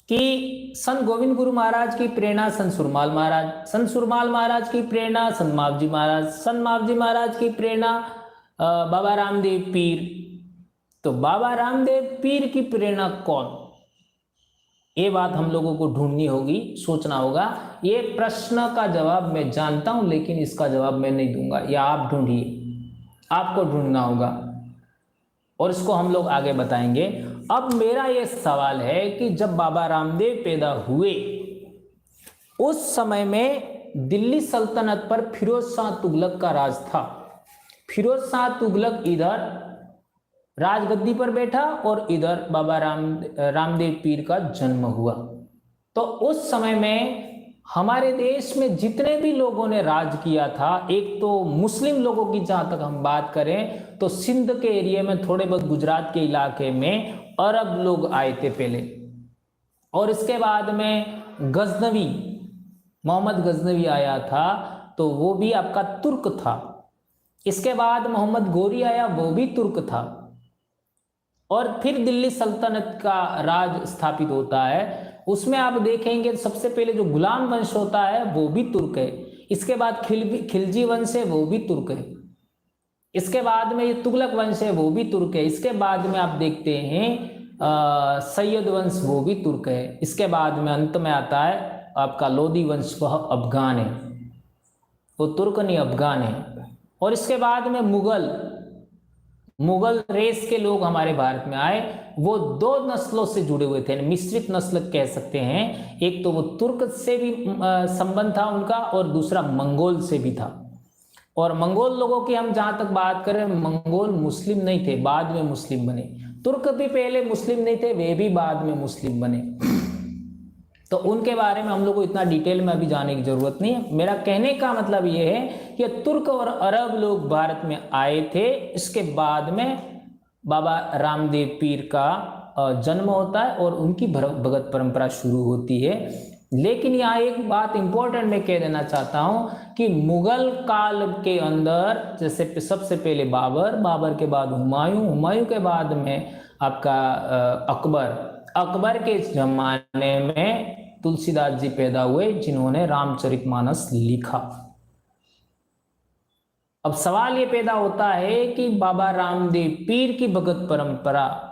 B: कि संत गोविंद गुरु महाराज की प्रेरणा संत सुरमाल महाराज, संत सुरमाल महाराज की प्रेरणा संत मावजी महाराज, संत मावजी महाराज की प्रेरणा बाबा रामदेव पीर। तो बाबा रामदेव पीर की प्रेरणा कौन, ये बात हम लोगों को ढूंढनी होगी, सोचना होगा। ये प्रश्न का जवाब मैं जानता हूं लेकिन इसका जवाब मैं नहीं दूंगा, या आप ढूंढिए, आपको ढूंढना होगा और इसको हम लोग आगे बताएंगे। अब मेरा ये सवाल है कि जब बाबा रामदेव पैदा हुए उस समय में दिल्ली सल्तनत पर फिरोज शाह तुगलक का राज था। फिरोज शाह तुगलक इधर राजगद्दी पर बैठा और इधर बाबा रामदेव पीर का जन्म हुआ। तो उस समय में हमारे देश में जितने भी लोगों ने राज किया था, एक तो मुस्लिम लोगों की जहां तक हम बात करें तो सिंध के एरिया में, थोड़े बहुत गुजरात के इलाके में अरब लोग आए थे पहले, और इसके बाद में गजनवी, मोहम्मद गजनवी आया था, तो वो भी आपका तुर्क था। इसके बाद मोहम्मद गोरी आया, वो भी तुर्क था। और फिर दिल्ली सल्तनत का राज स्थापित होता है, उसमें आप देखेंगे सबसे पहले जो गुलाम वंश होता है वो भी तुर्क है। इसके बाद खिलजी वंश है, वो भी तुर्क है। इसके बाद में ये तुगलक वंश है, वो भी तुर्क है। इसके बाद में आप देखते हैं सैयद वंश, वो भी तुर्क है। इसके बाद में अंत में आता है आपका लोदी वंश, वह अफगान है, वो तुर्क नहीं अफगान है। और इसके बाद में मुगल रेस के लोग हमारे भारत में आए, वो दो नस्लों से जुड़े हुए थे, मिश्रित नस्ल कह सकते हैं। एक तो वो तुर्क से भी संबंध था उनका, और दूसरा मंगोल से भी था। और मंगोल लोगों की हम जहां तक बात करें, मंगोल मुस्लिम नहीं थे, बाद में मुस्लिम बने। तुर्क भी पहले मुस्लिम नहीं थे, वे भी बाद में मुस्लिम बने। तो उनके बारे में हम लोग को इतना डिटेल में अभी जाने की जरूरत नहीं है। मेरा कहने का मतलब ये है कि तुर्क और अरब लोग भारत में आए थे। इसके बाद में बाबा रामदेव पीर का जन्म होता है और उनकी भगत परंपरा शुरू होती है। लेकिन यहाँ एक बात इंपॉर्टेंट मैं कह देना चाहता हूँ कि मुगल काल के अंदर जैसे सबसे पहले बाबर के बाद हुमायूं के बाद में आपका अकबर के जमाने में तुलसीदास जी पैदा हुए, जिन्होंने रामचरितमानस लिखा। अब सवाल ये पैदा होता है कि बाबा रामदेव पीर की भगत परंपरा,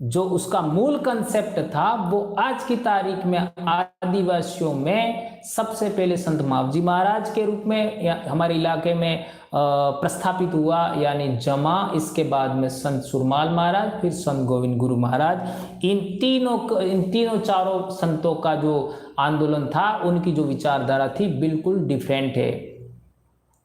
B: जो उसका मूल कंसेप्ट था, वो आज की तारीख में आदिवासियों में सबसे पहले संत मावजी महाराज के रूप में हमारे इलाके में प्रस्थापित हुआ, यानी जमा। इसके बाद में संत सुरमाल महाराज, फिर संत गोविंद गुरु महाराज। इन तीनों चारों संतों का जो आंदोलन था, उनकी जो विचारधारा थी, बिल्कुल डिफरेंट है।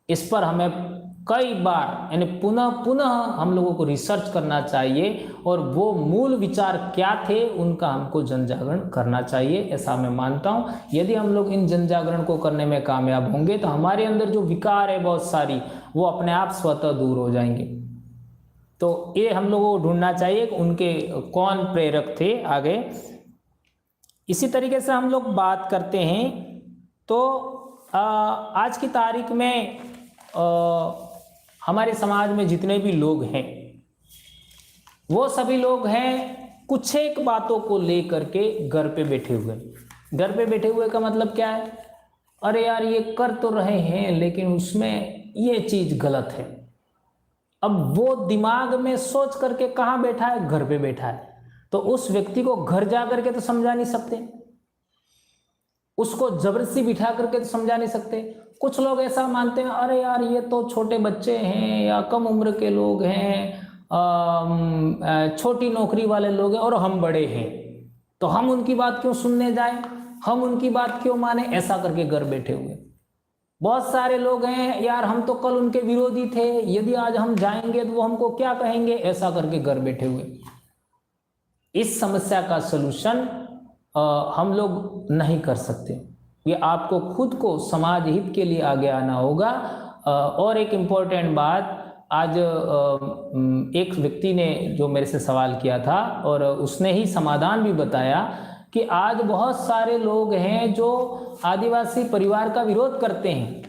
B: इस पर हमें कई बार यानी पुनः हम लोगों को रिसर्च करना चाहिए, और वो मूल विचार क्या थे उनका हमको जन जागरण करना चाहिए, ऐसा मैं मानता हूँ। यदि हम लोग इन जन जागरण को करने में कामयाब होंगे तो हमारे अंदर जो विकार है बहुत सारी, वो अपने आप स्वतः दूर हो जाएंगे। तो ये हम लोगों को ढूंढना चाहिए कि उनके कौन प्रेरक थे आगे। इसी तरीके से हम लोग बात करते हैं तो आज की तारीख में हमारे समाज में जितने भी लोग हैं, वो सभी लोग हैं कुछ एक बातों को लेकर के घर पे बैठे हुए। घर पे बैठे हुए का मतलब क्या है? अरे यार, ये कर तो रहे हैं लेकिन उसमें ये चीज गलत है। अब वो दिमाग में सोच करके कहाँ बैठा है? घर पे बैठा है। तो उस व्यक्ति को घर जा करके तो समझा नहीं सकते, उसको जबरदस्ती बिठा करके तो समझा नहीं सकते। कुछ लोग ऐसा मानते हैं, अरे यार ये तो छोटे बच्चे हैं या कम उम्र के लोग हैं, छोटी नौकरी वाले लोग हैं, और हम बड़े हैं, तो हम उनकी बात क्यों सुनने जाएं, हम उनकी बात क्यों माने, ऐसा करके घर बैठे हुए। बहुत सारे लोग हैं, यार हम तो कल उनके विरोधी थे, यदि आज हम जाएंगे तो वो हमको क्या कहेंगे, ऐसा करके घर बैठे हुए। इस समस्या का सलूशन हम लोग नहीं कर सकते। ये आपको खुद को समाज हित के लिए आगे आना होगा। और एक इम्पोर्टेंट बात, आज एक व्यक्ति ने जो मेरे से सवाल किया था और उसने ही समाधान भी बताया कि आज बहुत सारे लोग हैं जो आदिवासी परिवार का विरोध करते हैं,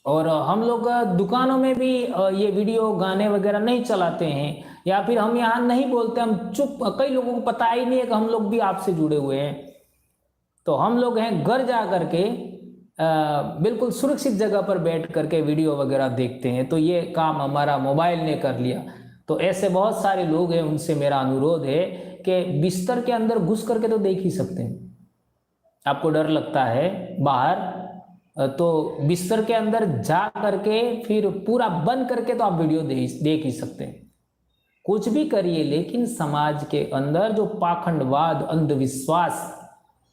B: और हम लोग दुकानों में भी ये वीडियो गाने वगैरह नहीं चलाते हैं, या फिर हम यहाँ नहीं बोलते, हम चुप। कई लोगों को पता ही नहीं है कि हम लोग भी आपसे जुड़े हुए हैं। तो हम लोग हैं घर जा करके बिल्कुल सुरक्षित जगह पर बैठ करके वीडियो वगैरह देखते हैं। तो ये काम हमारा मोबाइल ने कर लिया। तो ऐसे बहुत सारे लोग हैं, उनसे मेरा अनुरोध है कि बिस्तर के अंदर घुस करके तो देख ही सकते हैं। आपको डर लगता है बाहर, तो बिस्तर के अंदर जा करके फिर पूरा बंद करके तो आप वीडियो देख ही सकते हैं। कुछ भी करिए, लेकिन समाज के अंदर जो पाखंडवाद, अंधविश्वास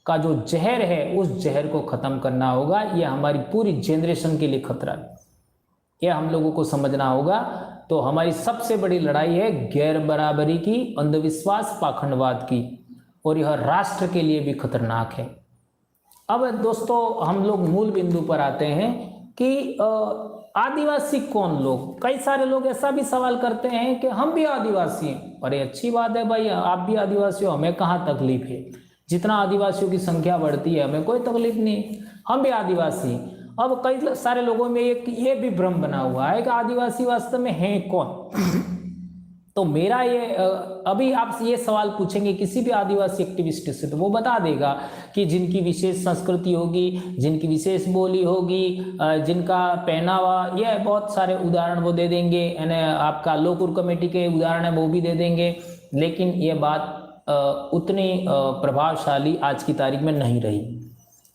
B: का जो जहर है, उस जहर को खत्म करना होगा। यह हमारी पूरी जनरेशन के लिए खतरा है, यह हम लोगों को समझना होगा। तो हमारी सबसे बड़ी लड़ाई है गैर बराबरी की, अंधविश्वास, पाखंडवाद की, और यह राष्ट्र के लिए भी खतरनाक है। अब दोस्तों हम लोग मूल बिंदु पर आते हैं कि आदिवासी कौन लोग। कई सारे लोग ऐसा भी सवाल करते हैं कि हम भी आदिवासी हैं। अरे अच्छी बात है भाई, आप भी आदिवासी हो, हमें कहाँ तकलीफ है। जितना आदिवासियों की संख्या बढ़ती है हमें कोई तकलीफ नहीं, हम भी आदिवासी हैं। अब कई सारे लोगों में ये भी भ्रम बना हुआ है कि आदिवासी वास्तव में है कौन। तो मेरा ये अभी आप ये सवाल पूछेंगे किसी भी आदिवासी एक्टिविस्ट से तो वो बता देगा कि जिनकी विशेष संस्कृति होगी, जिनकी विशेष बोली होगी, जिनका पहनावा, ये बहुत सारे उदाहरण वो दे देंगे। यानी आपका लोकुर कमेटी के उदाहरण है वो भी दे देंगे। लेकिन ये बात उतनी प्रभावशाली आज की तारीख में नहीं रही।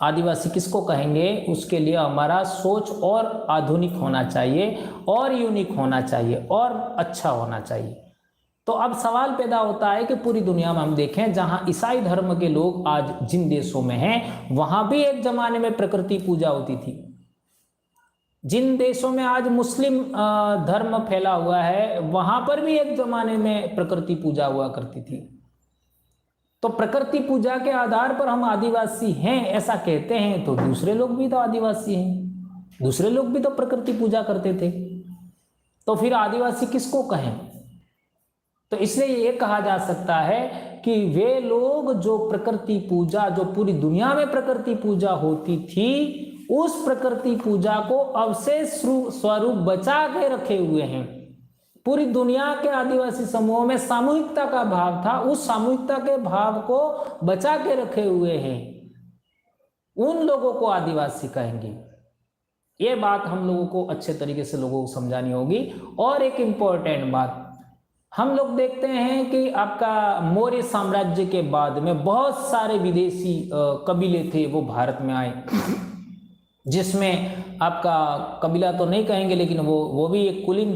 B: आदिवासी किसको कहेंगे, उसके लिए हमारा सोच और आधुनिक होना चाहिए और यूनिक होना चाहिए और अच्छा होना चाहिए। तो अब सवाल पैदा होता है कि पूरी दुनिया में हम देखें, जहां ईसाई धर्म के लोग आज जिन देशों में हैं, वहां भी एक जमाने में प्रकृति पूजा होती थी। जिन देशों में आज मुस्लिम धर्म फैला हुआ है, वहां पर भी एक जमाने में प्रकृति पूजा हुआ करती थी। तो प्रकृति पूजा के आधार पर हम आदिवासी हैं ऐसा कहते हैं, तो दूसरे लोग भी तो आदिवासी हैं, दूसरे लोग भी तो प्रकृति पूजा करते थे। तो फिर आदिवासी किसको कहें? तो इसलिए ये कहा जा सकता है कि वे लोग जो प्रकृति पूजा, जो पूरी दुनिया में प्रकृति पूजा होती थी, उस प्रकृति पूजा को अवशेष स्वरूप बचा के रखे हुए हैं। पूरी दुनिया के आदिवासी समूहों में सामूहिकता का भाव था, उस सामूहिकता के भाव को बचा के रखे हुए हैं, उन लोगों को आदिवासी कहेंगे। ये बात हम लोगों को अच्छे तरीके से लोगों को समझानी होगी। और एक इंपॉर्टेंट बात, हम लोग देखते हैं कि आपका मौर्य साम्राज्य के बाद में बहुत सारे विदेशी कबीले थे वो भारत में आए, जिसमें आपका कबीला तो नहीं कहेंगे लेकिन वो भी एक कुलीन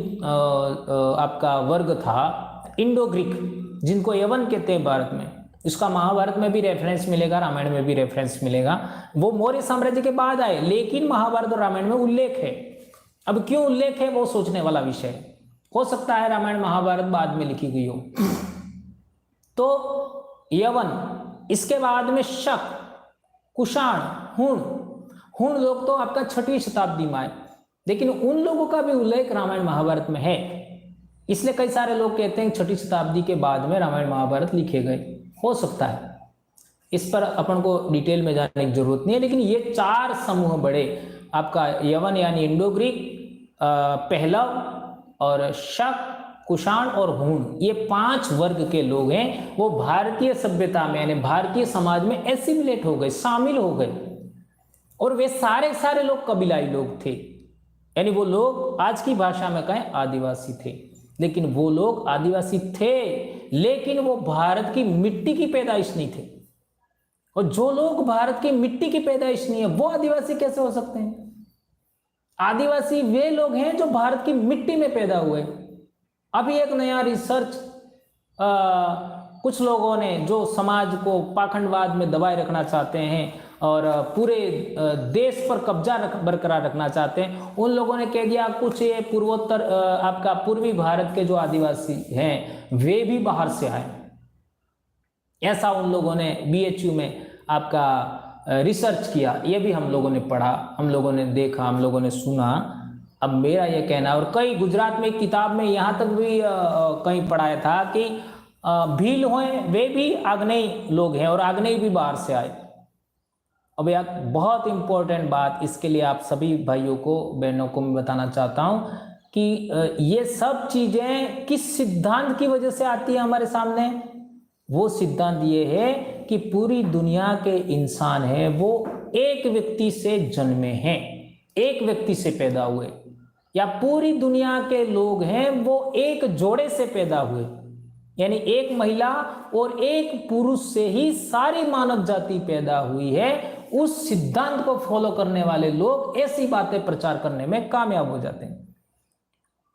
B: आपका वर्ग था, इंडो ग्रीक, जिनको यवन कहते हैं भारत में। इसका महाभारत में भी रेफरेंस मिलेगा, रामायण में भी रेफरेंस मिलेगा। वो मौर्य साम्राज्य के बाद आए, लेकिन महाभारत और रामायण में उल्लेख है। अब क्यों उल्लेख है वो सोचने वाला विषय है। हो सकता है रामायण महाभारत बाद में लिखी गई हो। तो यवन, इसके बाद में शक, कुषाण, हुण लोग तो आपका 6वीं शताब्दी में आए, लेकिन उन लोगों का भी उल्लेख रामायण महाभारत में है। इसलिए कई सारे लोग कहते हैं 6वीं शताब्दी के बाद में रामायण महाभारत लिखे गए। हो सकता है, इस पर अपन को डिटेल में जाने की जरूरत नहीं है। लेकिन ये 4 समूह बड़े, आपका यवन यानी इंडो ग्रीक, पहलव और शक, कुषाण और हुण, ये 5 वर्ग के लोग हैं। वो भारतीय सभ्यता में यानी भारतीय समाज में एसिमिलेट हो गए, शामिल हो गए। और वे सारे लोग कबीलाई लोग थे, यानी वो लोग आज की भाषा में कहें आदिवासी थे। लेकिन वो लोग आदिवासी थे, लेकिन वो भारत की मिट्टी की पैदाइश नहीं थे। और जो लोग भारत की मिट्टी की पैदाइश नहीं है, वो आदिवासी कैसे हो सकते हैं? आदिवासी वे लोग हैं जो भारत की मिट्टी में पैदा हुए। अभी एक नया रिसर्च कुछ लोगों ने, जो समाज को पाखंडवाद में दबाए रखना चाहते हैं और पूरे देश पर कब्जा बरकरार रखना चाहते हैं, उन लोगों ने कह दिया कुछ ये पूर्वोत्तर आपका पूर्वी भारत के जो आदिवासी हैं वे भी बाहर से आए। ऐसा उन लोगों ने BHU में आपका रिसर्च किया। ये भी हम लोगों ने पढ़ा, हम लोगों ने देखा, हम लोगों ने सुना। अब मेरा ये कहना, और कई गुजरात में एक किताब में यहाँ तक भी कहीं पढ़ाया था कि भील हुए वे भी आग्नेय लोग हैं और आग्नेय भी बाहर से आए। अब एक बहुत इंपॉर्टेंट बात, इसके लिए आप सभी भाइयों को बहनों को मैं बताना चाहता हूँ कि ये सब चीजें किस सिद्धांत की वजह से आती है हमारे सामने। वो सिद्धांत ये है कि पूरी दुनिया के इंसान हैं वो एक व्यक्ति से जन्मे हैं, एक व्यक्ति से पैदा हुए, या पूरी दुनिया के लोग हैं वो एक जोड़े से पैदा हुए, यानी एक महिला और एक पुरुष से ही सारी मानव जाति पैदा हुई है। उस सिद्धांत को फॉलो करने वाले लोग ऐसी बातें प्रचार करने में कामयाब हो जाते हैं।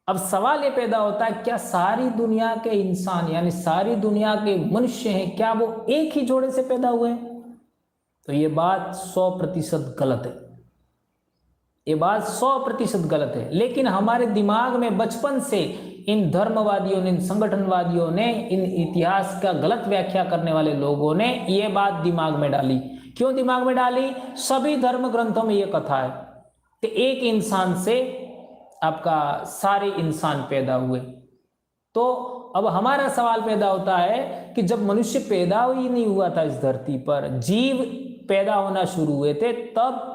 B: अब सवाल ये पैदा होता है, क्या सारी दुनिया के इंसान यानी सारी दुनिया के मनुष्य हैं, क्या वो एक ही जोड़े से पैदा हुए? तो ये बात 100% गलत है। ये बात 100% गलत है। लेकिन हमारे दिमाग में बचपन से इन धर्मवादियों ने, इन संगठनवादियों ने, इन इतिहास का गलत व्याख्या करने वाले लोगों ने ये बात दिमाग में डाली। क्यों दिमाग में डाली? सभी धर्म ग्रंथों में ये कथा है कि एक इंसान से आपका सारे इंसान पैदा हुए। तो अब हमारा सवाल पैदा होता है कि जब मनुष्य पैदा ही नहीं हुआ था इस धरती पर, जीव पैदा होना शुरू हुए थे, तब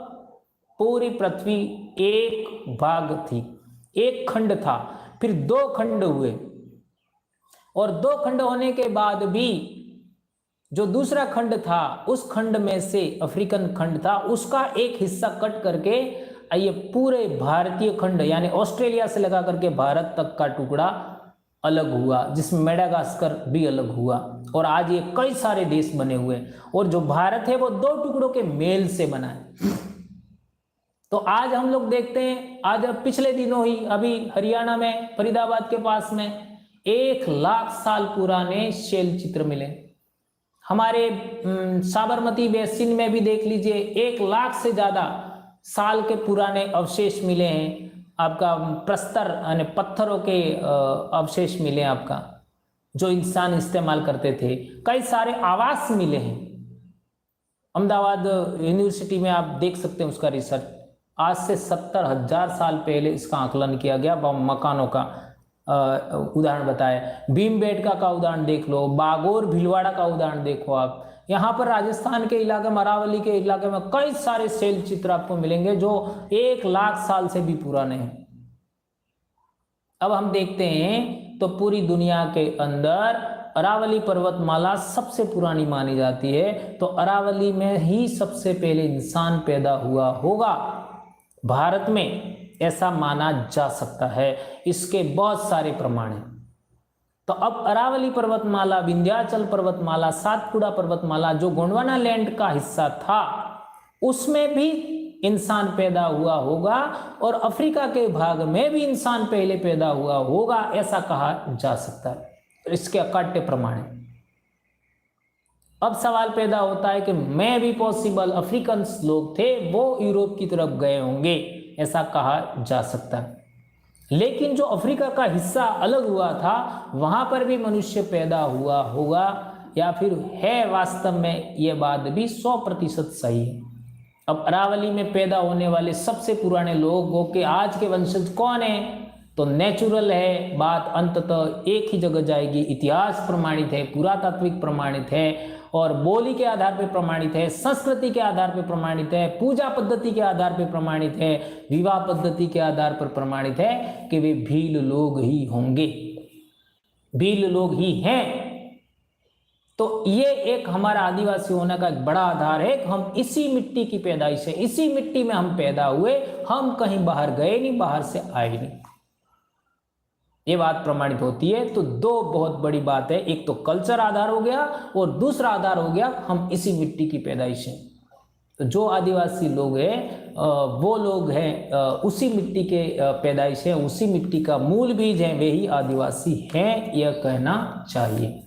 B: पूरी पृथ्वी एक भाग थी, एक खंड था, फिर 2 खंड हुए, और 2 खंड होने के बाद भी जो दूसरा खंड था, उस खंड में से अफ्रीकन खंड था, उसका एक हिस्सा कट करके ये पूरे भारतीय खंड यानी ऑस्ट्रेलिया से लगा करके भारत तक का टुकड़ा अलग हुआ, जिसमें मेडागास्कर भी अलग हुआ, और आज ये कई सारे देश बने हुए। और जो भारत है वो 2 टुकड़ों के मेल से बना है। तो आज हम लोग देखते हैं, आज पिछले दिनों ही अभी हरियाणा में फरीदाबाद के पास में 1 लाख साल पुराने शैल चित्र मिले। हमारे साबरमती बेसिन में भी देख लीजिए 1 लाख से ज्यादा साल के पुराने अवशेष मिले हैं। आपका प्रस्तर यानी पत्थरों के अवशेष मिले हैं आपका, जो इंसान इस्तेमाल करते थे। कई सारे आवास मिले हैं। अहमदाबाद यूनिवर्सिटी में आप देख सकते हैं उसका रिसर्च। आज से 70,000 साल पहले इसका आकलन किया गया, मकानों का उदाहरण बताया। भीमबेटका का उदाहरण देख लो, बागोर भीलवाड़ा का उदाहरण देखो आप। यहाँ पर राजस्थान के इलाके में, अरावली के इलाके में कई सारे शैल चित्र आपको मिलेंगे जो 1 लाख साल से भी पुराने हैं। अब हम देखते हैं तो पूरी दुनिया के अंदर अरावली पर्वतमाला सबसे पुरानी मानी जाती है। तो अरावली में ही सबसे पहले इंसान पैदा हुआ होगा भारत में, ऐसा माना जा सकता है। इसके बहुत सारे प्रमाण हैं। तो अब अरावली पर्वतमाला, विंध्याचल पर्वतमाला, सातपुड़ा पर्वतमाला जो गोंडवाना लैंड का हिस्सा था, उसमें भी इंसान पैदा हुआ होगा, और अफ्रीका के भाग में भी इंसान पहले पैदा हुआ होगा, ऐसा कहा जा सकता है। इसके अकाट्य प्रमाण है। अब सवाल पैदा होता है कि मैं भी पॉसिबल अफ्रीकन लोग थे, वो यूरोप की तरफ गए होंगे, ऐसा कहा जा सकता है। लेकिन जो अफ्रीका का हिस्सा अलग हुआ था, वहां पर भी मनुष्य पैदा हुआ होगा, या फिर है वास्तव में यह बात भी 100% सही है। अब अरावली में पैदा होने वाले सबसे पुराने लोगों के आज के वंशज कौन है? तो नेचुरल है बात, अंततः एक ही जगह जाएगी। इतिहास प्रमाणित है, पुरातात्विक प्रमाणित है, और बोली के आधार पर प्रमाणित है, संस्कृति के आधार पर प्रमाणित है, पूजा पद्धति के आधार पर प्रमाणित है, विवाह पद्धति के आधार पर प्रमाणित है कि वे भील लोग ही होंगे, भील लोग ही हैं। तो ये एक हमारा आदिवासी होने का एक बड़ा आधार है कि हम इसी मिट्टी की पैदाइश है, इसी मिट्टी में हम पैदा हुए, हम कहीं बाहर गए नहीं, बाहर से आए नहीं। ये बात प्रमाणित होती है। तो 2 बहुत बड़ी बात है, एक तो कल्चर आधार हो गया, और दूसरा आधार हो गया हम इसी मिट्टी की पैदाइश हैं। तो जो आदिवासी लोग हैं वो लोग हैं उसी मिट्टी के पैदाइश है, उसी मिट्टी का मूल बीज है, वे ही आदिवासी हैं, यह कहना चाहिए।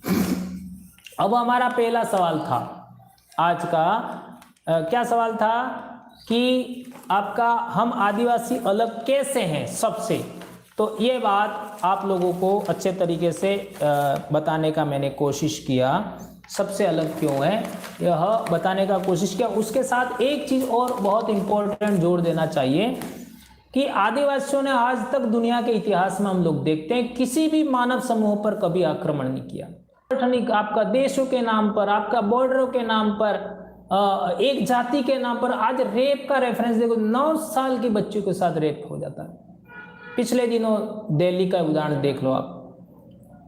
B: अब हमारा पहला सवाल था आज का, क्या सवाल था कि आपका हम आदिवासी अलग कैसे हैं सबसे। तो ये बात आप लोगों को अच्छे तरीके से बताने का मैंने कोशिश किया, सबसे अलग क्यों है यह बताने का कोशिश किया। उसके साथ एक चीज़ और बहुत इम्पोर्टेंट जोड़ देना चाहिए कि आदिवासियों ने आज तक दुनिया के इतिहास में हम लोग देखते हैं किसी भी मानव समूह पर कभी आक्रमण नहीं किया। आपका देशों के नाम पर, आपका बॉर्डरों के नाम पर, एक जाति के नाम पर, आज रेप का रेफरेंस देखो, 9 साल के बच्चों के साथ रेप हो जाता है। पिछले दिनों दिल्ली का उदाहरण देख लो आप।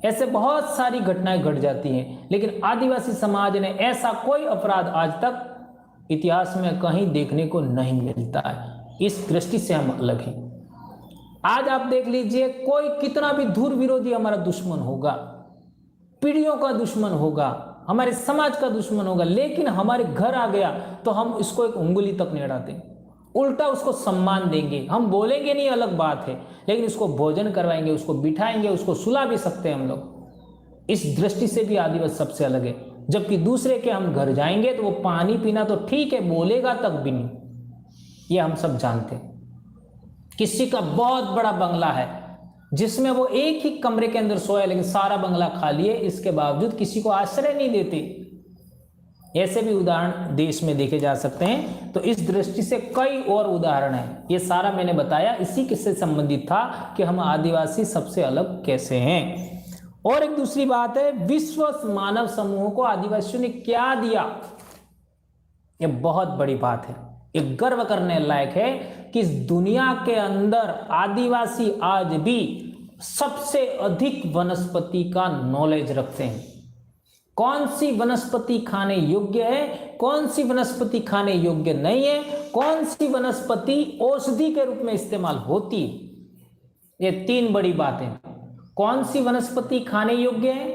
B: ऐसे बहुत सारी घटनाएं घट जाती हैं, लेकिन आदिवासी समाज ने ऐसा कोई अपराध आज तक इतिहास में कहीं देखने को नहीं मिलता है। इस दृष्टि से हम अलग हैं। आज आप देख लीजिए, कोई कितना भी धुर विरोधी हमारा दुश्मन होगा, पीढ़ियों का दुश्मन होगा, हमारे समाज का दुश्मन होगा, लेकिन हमारे घर आ गया तो हम इसको एक उंगली तक नहीं अड़ाते, उल्टा उसको सम्मान देंगे। हम बोलेंगे नहीं, अलग बात है, लेकिन उसको भोजन करवाएंगे, उसको बिठाएंगे, उसको सुला भी सकते हैं हम लोग। इस दृष्टि से भी आदिवासी सबसे अलग है। जबकि दूसरे के हम घर जाएंगे तो वो पानी पीना तो ठीक है, बोलेगा तक भी नहीं, ये हम सब जानते हैं। किसी का बहुत बड़ा बंगला है, जिसमें वो एक ही कमरे के अंदर सोया लेकिन सारा बंगला खाली है, इसके बावजूद किसी को आश्रय नहीं देते। ऐसे भी उदाहरण देश में देखे जा सकते हैं। तो इस दृष्टि से कई और उदाहरण हैं। ये सारा मैंने बताया इसी से संबंधित था कि हम आदिवासी सबसे अलग कैसे हैं। और एक दूसरी बात है, विश्व मानव समूह को आदिवासियों ने क्या दिया, ये बहुत बड़ी बात है। एक गर्व करने लायक है कि इस दुनिया के अंदर आदिवासी आज भी सबसे अधिक वनस्पति का नॉलेज रखते हैं। कौन सी वनस्पति खाने योग्य है, कौन सी वनस्पति खाने योग्य नहीं है, कौन सी वनस्पति औषधि के रूप में इस्तेमाल होती है, ये तीन बड़ी बातें। कौन सी वनस्पति खाने योग्य है,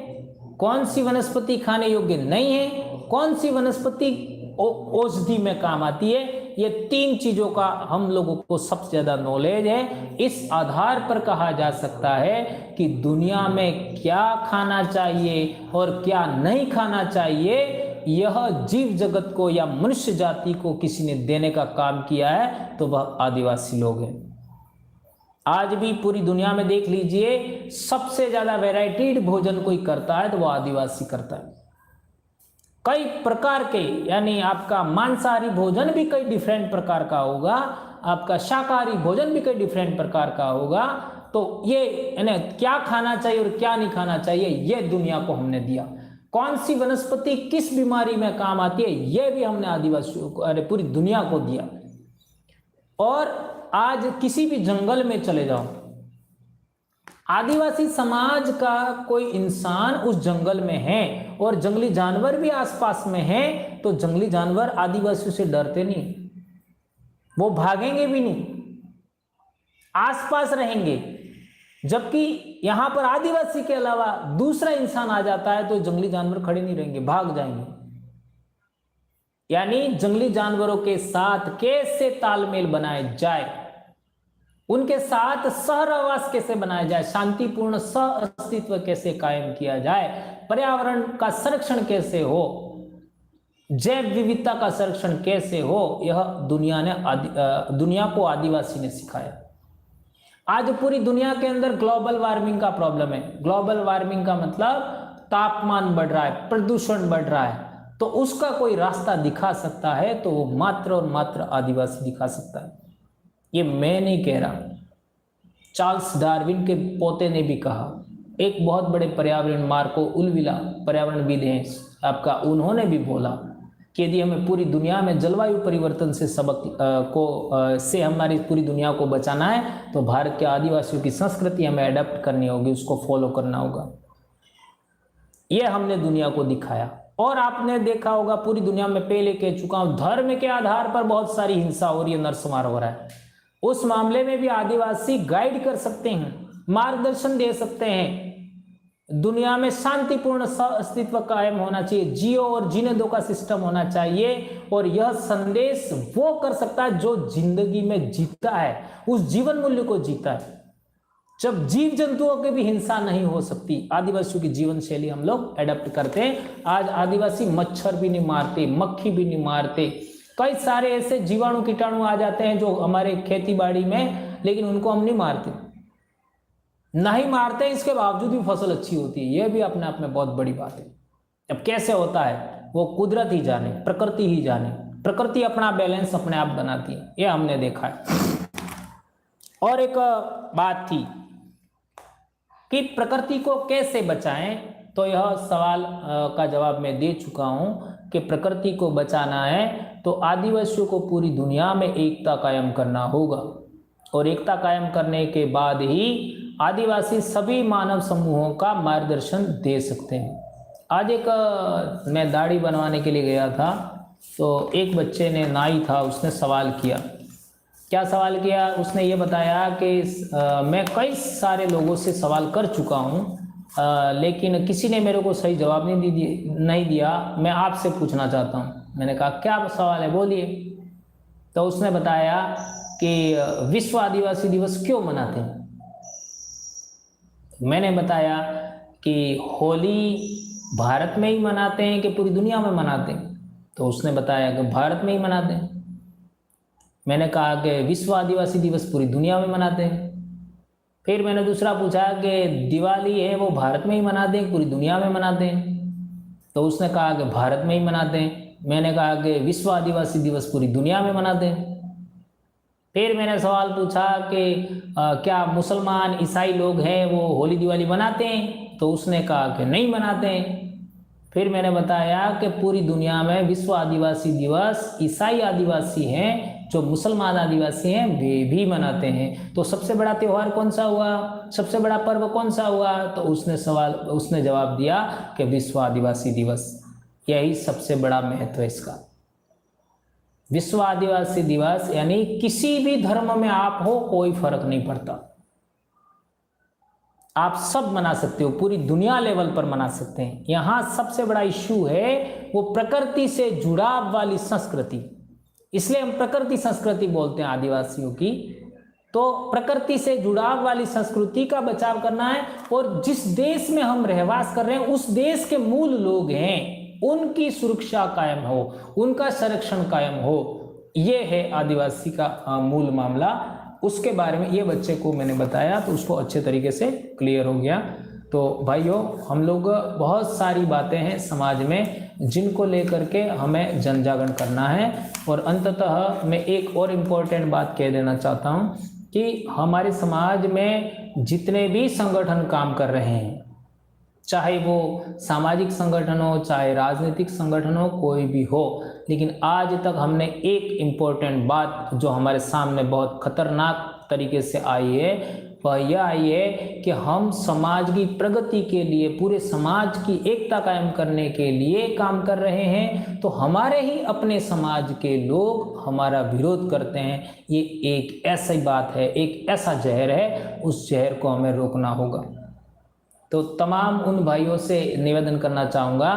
B: कौन सी वनस्पति खाने योग्य नहीं है, कौन सी वनस्पति औषधि में काम आती है, ये तीन चीजों का हम लोगों को सबसे ज्यादा नॉलेज है। इस आधार पर कहा जा सकता है कि दुनिया में क्या खाना चाहिए और क्या नहीं खाना चाहिए, यह जीव जगत को या मनुष्य जाति को किसी ने देने का काम किया है तो वह आदिवासी लोग हैं। आज भी पूरी दुनिया में देख लीजिए, सबसे ज्यादा वैराइटीड भोजन कोई करता है तो वह आदिवासी करता है। कई प्रकार के, यानी आपका मांसाहारी भोजन भी कई डिफरेंट प्रकार का होगा, आपका शाकाहारी भोजन भी कई डिफरेंट प्रकार का होगा। तो ये यानी क्या खाना चाहिए और क्या नहीं खाना चाहिए, ये दुनिया को हमने दिया। कौन सी वनस्पति किस बीमारी में काम आती है, ये भी हमने आदिवासियों को, अरे पूरी दुनिया को दिया। और आज किसी भी जंगल में चले जाओ, आदिवासी समाज का कोई इंसान उस जंगल में है और जंगली जानवर भी आसपास में हैं, तो जंगली जानवर आदिवासियों से डरते नहीं, वो भागेंगे भी नहीं, आसपास रहेंगे। जबकि यहां पर आदिवासी के अलावा दूसरा इंसान आ जाता है तो जंगली जानवर खड़े नहीं रहेंगे, भाग जाएंगे। यानी जंगली जानवरों के साथ कैसे तालमेल बनाया जाए, उनके साथ सहवास कैसे बनाया जाए, शांतिपूर्ण सह अस्तित्व कैसे कायम किया जाए, पर्यावरण का संरक्षण कैसे हो, जैव विविधता का संरक्षण कैसे हो, यह दुनिया को आदिवासी ने सिखाया। आज पूरी दुनिया के अंदर ग्लोबल वार्मिंग का प्रॉब्लम है। ग्लोबल वार्मिंग का मतलब तापमान बढ़ रहा है, प्रदूषण बढ़ रहा है, तो उसका कोई रास्ता दिखा सकता है तो वो मात्र और मात्र आदिवासी दिखा सकता है। ये मैं नहीं कह रहा, चार्ल्स डार्विन के पोते ने भी कहा। एक बहुत बड़े पर्यावरण मार्को उलविला पर्यावरणविद हैं आपका, उन्होंने भी बोला कि यदि हमें पूरी दुनिया में जलवायु परिवर्तन से से हमारी पूरी दुनिया को बचाना है तो भारत के आदिवासियों की संस्कृति हमें अडॉप्ट करनी होगी, उसको फॉलो करना होगा। ये हमने दुनिया को दिखाया। और आपने देखा होगा, पूरी दुनिया में पहले कह चुका हूं, धर्म के आधार पर बहुत सारी हिंसा हो रही है, नरसंहार हो रहा है। उस मामले में भी आदिवासी गाइड कर सकते हैं, मार्गदर्शन दे सकते हैं। दुनिया में शांतिपूर्ण अस्तित्व कायम होना चाहिए, जियो और जीने दो का सिस्टम होना चाहिए। और यह संदेश वो कर सकता है जो जिंदगी में जीता है, उस जीवन मूल्य को जीता है, जब जीव जंतुओं की भी हिंसा नहीं हो सकती। आदिवासियों की जीवन शैली हम लोग एडप्ट करते हैं। आज आदिवासी मच्छर भी नहीं मारते, मक्खी भी नहीं मारते। कई सारे ऐसे जीवाणु कीटाणु आ जाते हैं जो हमारे खेती बाड़ी में, लेकिन उनको हम नहीं मारते, नहीं मारते, इसके बावजूद भी फसल अच्छी होती है। यह भी अपने आप में बहुत बड़ी बात है। अब कैसे होता है वो कुदरत ही जाने, प्रकृति ही जाने। प्रकृति अपना बैलेंस अपने आप बनाती है, यह हमने देखा है। और एक बात थी कि प्रकृति को कैसे बचाएं, तो यह सवाल का जवाब मैं दे चुका हूं कि प्रकृति को बचाना है तो आदिवासियों को पूरी दुनिया में एकता कायम करना होगा। और एकता कायम करने के बाद ही आदिवासी सभी मानव समूहों का मार्गदर्शन दे सकते हैं। आज मैं दाढ़ी बनवाने के लिए गया था, तो एक बच्चे ने, नाई था, उसने सवाल किया। क्या सवाल किया? उसने ये बताया कि मैं कई सारे लोगों से सवाल कर चुका हूँ, लेकिन किसी ने मेरे को सही जवाब नहीं दिया। मैं आपसे पूछना चाहता हूँ। मैंने कहा क्या सवाल है, बोलिए। तो उसने बताया कि विश्व आदिवासी दिवस क्यों मनाते हैं। मैंने बताया कि होली भारत में ही मनाते हैं कि पूरी दुनिया में मनाते हैं। तो उसने बताया कि भारत में ही मनाते हैं। मैंने कहा कि विश्व आदिवासी दिवस पूरी दुनिया में मनाते हैं। फिर मैंने दूसरा पूछा कि दिवाली है वो भारत में ही मनाते हैं पूरी दुनिया में मनाते हैं? तो उसने कहा कि भारत में ही मनाते हैं। मैंने कहा कि विश्व आदिवासी दिवस पूरी दुनिया में मनाते हैं। फिर मैंने सवाल पूछा कि क्या मुसलमान ईसाई लोग हैं वो होली दिवाली मनाते हैं? तो उसने कहा कि नहीं मनाते हैं। फिर मैंने बताया कि पूरी दुनिया में विश्व आदिवासी दिवस ईसाई आदिवासी हैं जो मुसलमान आदिवासी हैं वे भी मनाते हैं। तो सबसे बड़ा त्यौहार कौन सा हुआ, सबसे बड़ा पर्व कौन सा हुआ? तो उसने जवाब दिया कि विश्व आदिवासी दिवस। यही सबसे बड़ा महत्व है इसका। विश्व आदिवासी दिवस यानी किसी भी धर्म में आप हो कोई फर्क नहीं पड़ता, आप सब मना सकते हो, पूरी दुनिया लेवल पर मना सकते हैं। यहां सबसे बड़ा इश्यू है वो प्रकृति से जुड़ाव वाली संस्कृति, इसलिए हम प्रकृति संस्कृति बोलते हैं आदिवासियों की। तो प्रकृति से जुड़ाव वाली संस्कृति का बचाव करना है और जिस देश में हम रहवास कर रहे हैं उस देश के मूल लोग हैं उनकी सुरक्षा कायम हो, उनका संरक्षण कायम हो, ये है आदिवासी का मूल मामला। उसके बारे में ये बच्चे को मैंने बताया तो उसको अच्छे तरीके से क्लियर हो गया। तो भाइयों, हम लोग बहुत सारी बातें हैं समाज में जिनको लेकर के हमें जन जागरण करना है। और अंततः मैं एक और इम्पोर्टेंट बात कह देना चाहता हूँ कि हमारे समाज में जितने भी संगठन काम कर रहे हैं, चाहे वो सामाजिक संगठन हो चाहे राजनीतिक संगठन हो, कोई भी हो, लेकिन आज तक हमने एक इम्पोर्टेंट बात जो हमारे सामने बहुत खतरनाक तरीके से आई है वह यह आई है कि हम समाज की प्रगति के लिए, पूरे समाज की एकता कायम करने के लिए काम कर रहे हैं, तो हमारे ही अपने समाज के लोग हमारा विरोध करते हैं। ये एक ऐसी बात है, एक ऐसा जहर है, उस जहर को हमें रोकना होगा। तो तमाम उन भाइयों से निवेदन करना चाहूँगा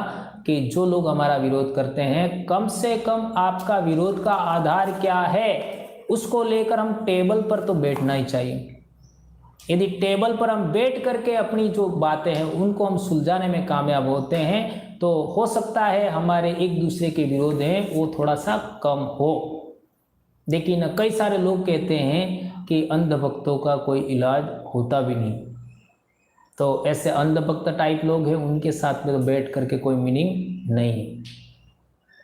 B: कि जो लोग हमारा विरोध करते हैं, कम से कम आपका विरोध का आधार क्या है उसको लेकर हम टेबल पर तो बैठना ही चाहिए। यदि टेबल पर हम बैठ करके अपनी जो बातें हैं उनको हम सुलझाने में कामयाब होते हैं तो हो सकता है हमारे एक दूसरे के विरोध हैं वो थोड़ा सा कम हो। लेकिन कई सारे लोग कहते हैं कि अंधभक्तों का कोई इलाज होता भी नहीं, तो ऐसे अंधभक्त टाइप लोग हैं उनके साथ में तो बैठ करके कोई मीनिंग नहीं है।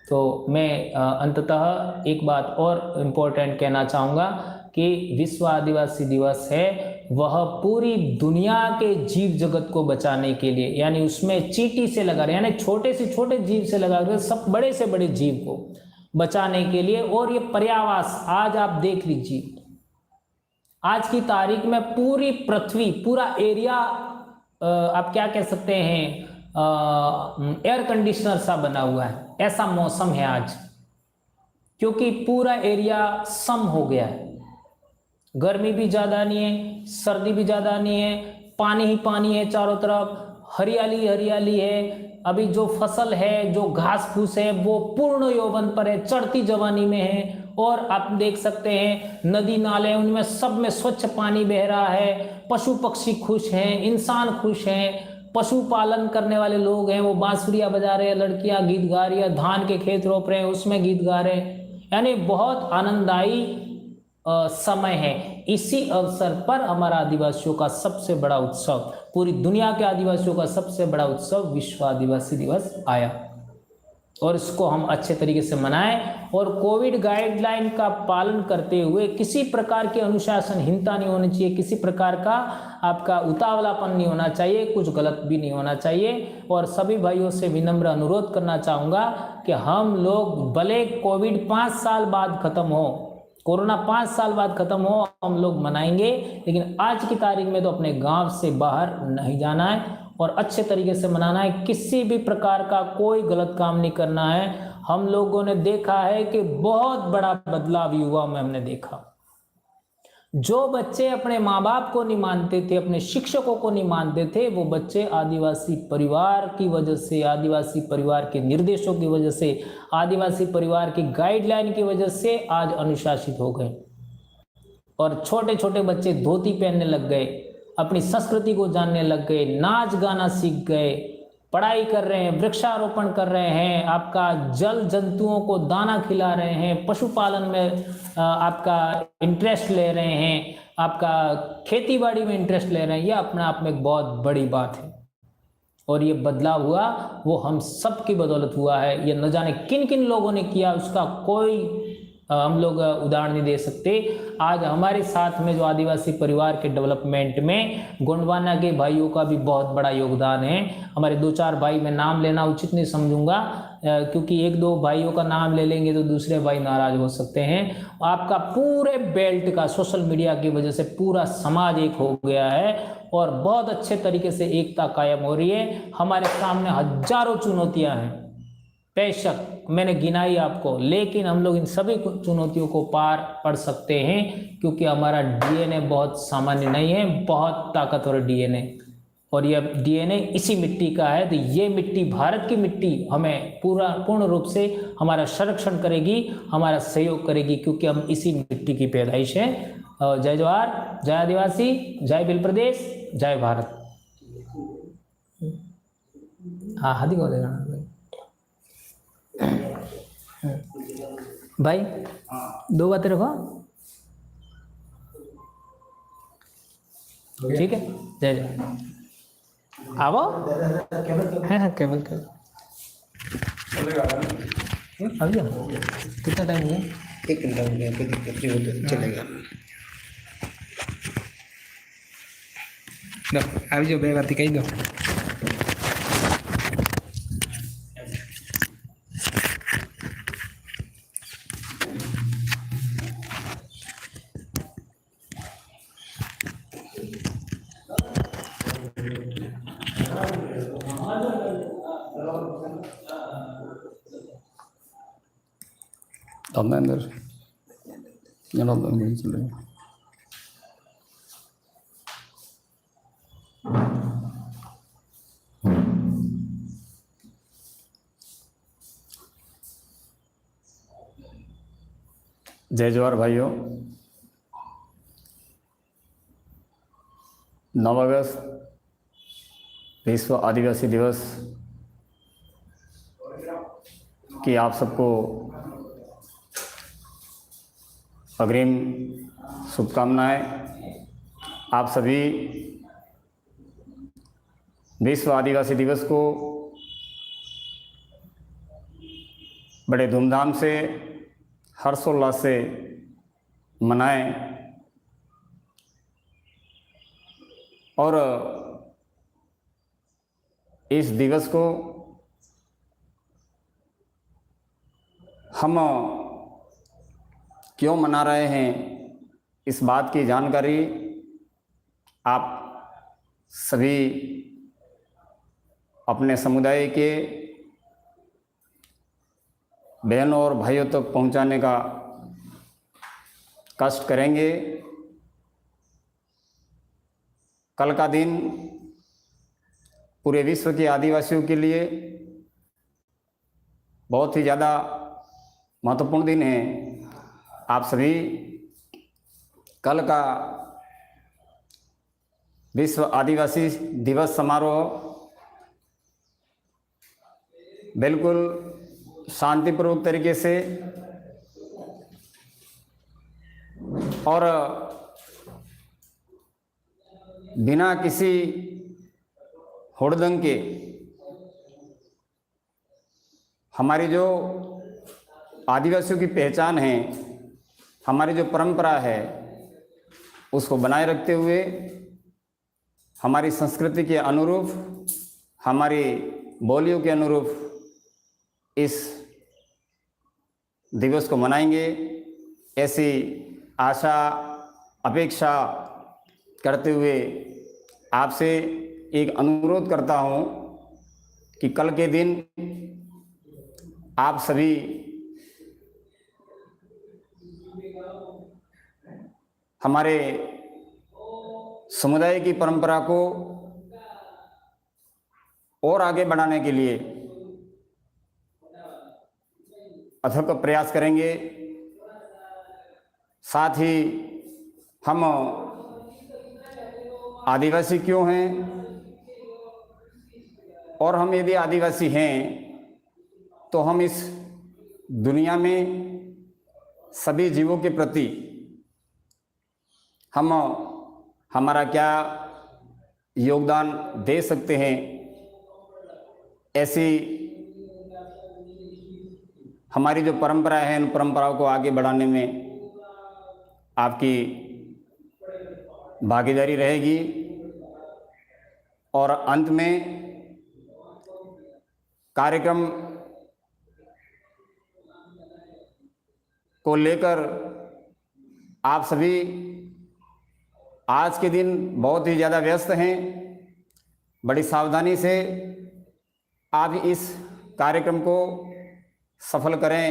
B: तो मैं अंततः एक बात और इम्पोर्टेंट कहना चाहूँगा कि विश्व आदिवासी दिवस है वह पूरी दुनिया के जीव जगत को बचाने के लिए, यानी उसमें चींटी से लगा रहे, यानी छोटे से छोटे जीव से लगा रहे, सब बड़े से बड़े जीव को बचाने के लिए। और ये पर्यावास आज आप देख लीजिए, आज की तारीख में पूरी पृथ्वी, पूरा एरिया आप क्या कह सकते हैं, एयर कंडीशनर सा बना हुआ है, ऐसा मौसम है आज, क्योंकि पूरा एरिया सम हो गया है। गर्मी भी ज़्यादा नहीं है, सर्दी भी ज़्यादा नहीं है, पानी ही पानी है चारों तरफ, हरियाली हरियाली है। अभी जो फसल है, जो घास फूस है वो पूर्ण यौवन पर है, चढ़ती जवानी में है। और आप देख सकते हैं नदी नाले उनमें सब में स्वच्छ पानी बह रहा है, पशु पक्षी खुश हैं, इंसान खुश हैं, पशुपालन करने वाले लोग हैं वो बांसुरियाँ बजा रहे हैं, लड़कियाँ गीत गा रही है, धान के खेत रोप रहे हैं उसमें गीत गा रहे हैं, यानी बहुत आनंददायी समय है। इसी अवसर पर हमारा आदिवासियों का सबसे बड़ा उत्सव, पूरी दुनिया के आदिवासियों का सबसे बड़ा उत्सव विश्व आदिवासी दिवस आया और इसको हम अच्छे तरीके से मनाएं। और कोविड गाइडलाइन का पालन करते हुए किसी प्रकार की अनुशासनहीनता नहीं होनी चाहिए, किसी प्रकार का आपका उतावलापन नहीं होना चाहिए, कुछ गलत भी नहीं होना चाहिए। और सभी भाइयों से विनम्र अनुरोध करना चाहूँगा कि हम लोग भले कोविड 5 साल बाद खत्म हो, कोरोना 5 साल बाद खत्म हो, हम लोग मनाएंगे, लेकिन आज की तारीख में तो अपने गांव से बाहर नहीं जाना है और अच्छे तरीके से मनाना है। किसी भी प्रकार का कोई गलत काम नहीं करना है। हम लोगों ने देखा है कि बहुत बड़ा बदलाव युवाओं में हमने देखा। जो बच्चे अपने माँ बाप को नहीं मानते थे, अपने शिक्षकों को नहीं मानते थे, वो बच्चे आदिवासी परिवार की वजह से, आदिवासी परिवार के निर्देशों की वजह से, आदिवासी परिवार की गाइडलाइन की वजह से आज अनुशासित हो गए। और छोटे छोटे बच्चे धोती पहनने लग गए, अपनी संस्कृति को जानने लग गए, नाच गाना सीख गए, पढ़ाई कर रहे हैं, वृक्षारोपण कर रहे हैं, आपका जल जंतुओं को दाना खिला रहे हैं, पशुपालन में आपका इंटरेस्ट ले रहे हैं, आपका खेती बाड़ी में इंटरेस्ट ले रहे हैं, ये अपने आप में एक बहुत बड़ी बात है। और ये बदलाव हुआ वो हम सब की बदौलत हुआ है। ये न जाने किन किन लोगों ने किया, उसका कोई हम लोग उदाहरण नहीं दे सकते। आज हमारे साथ में जो आदिवासी परिवार के डेवलपमेंट में गोंडवाना के भाइयों का भी बहुत बड़ा योगदान है। हमारे 2-4 भाई, मैं नाम लेना उचित नहीं समझूंगा क्योंकि 1-2 भाइयों का नाम ले लेंगे तो दूसरे भाई नाराज हो सकते हैं। आपका पूरे बेल्ट का सोशल मीडिया की वजह से पूरा समाज एक हो गया है और बहुत अच्छे तरीके से एकता कायम हो रही है। हमारे सामने हजारों चुनौतियां हैं, बेशक मैंने गिनाई आपको, लेकिन हम लोग इन सभी चुनौतियों को पार पड़ सकते हैं क्योंकि हमारा डीएनए बहुत सामान्य नहीं है, बहुत ताकतवर डीएनए, और यह डीएनए इसी मिट्टी का है। तो ये मिट्टी, भारत की मिट्टी, हमें पूर्ण रूप से हमारा संरक्षण करेगी, हमारा सहयोग करेगी क्योंकि हम इसी मिट्टी की पैदाइश है। जय जवाहर, जय आदिवासी, जय बिल प्रदेश, जय भारत। हाँ, हाथी को देगा भाई, 2 बातें रखो, ठीक है। जय जय, आवो। हाँ, केवल अभी कितना टाइम हो गया?
A: 1 घंटा हो गया, कोई दिक्कत नहीं हो तो चलेगा।
C: अभी जो बेबाती कही दो।
D: अंदर चलेगा। जय जवाहर भाइयों, 9 अगस्त विश्व आदिवासी दिवस की आप सबको अग्रिम शुभकामनाएं। आप सभी विश्व आदिवासी दिवस को बड़े धूमधाम से, हर्षोल्लास से मनाएं और इस दिवस को हम क्यों मना रहे हैं, इस बात की जानकारी आप सभी अपने समुदाय के बहनों और भाइयों तक पहुंचाने का कष्ट करेंगे। कल का दिन पूरे विश्व के आदिवासियों के लिए बहुत ही ज़्यादा महत्वपूर्ण दिन है। आप सभी कल का विश्व आदिवासी दिवस समारोह बिल्कुल शांतिपूर्वक तरीके से और बिना किसी हुड़दंग के हमारी जो आदिवासियों की पहचान है, हमारी जो परंपरा है, उसको बनाए रखते हुए हमारी संस्कृति के अनुरूप, हमारी बोलियों के अनुरूप इस दिवस को मनाएंगे। ऐसी आशा अपेक्षा करते हुए आपसे एक अनुरोध करता हूं कि कल के दिन आप सभी हमारे समुदाय की परंपरा को और आगे बढ़ाने के लिए अथक प्रयास करेंगे। साथ ही हम आदिवासी क्यों हैं, और हम यदि आदिवासी हैं तो हम इस दुनिया में सभी जीवों के प्रति हम हमारा क्या योगदान दे सकते हैं, ऐसी हमारी जो परंपरा है उन परंपराओं को आगे बढ़ाने में आपकी भागीदारी रहेगी। और अंत में कार्यक्रम को लेकर आप सभी आज के दिन बहुत ही ज़्यादा व्यस्त हैं, बड़ी सावधानी से आप इस कार्यक्रम को सफल करें,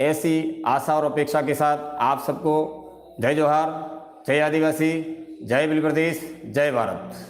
D: ऐसी आशा और अपेक्षा के साथ आप सबको जय जोहार, जय आदिवासी, जय बिल प्रदेश, जय भारत।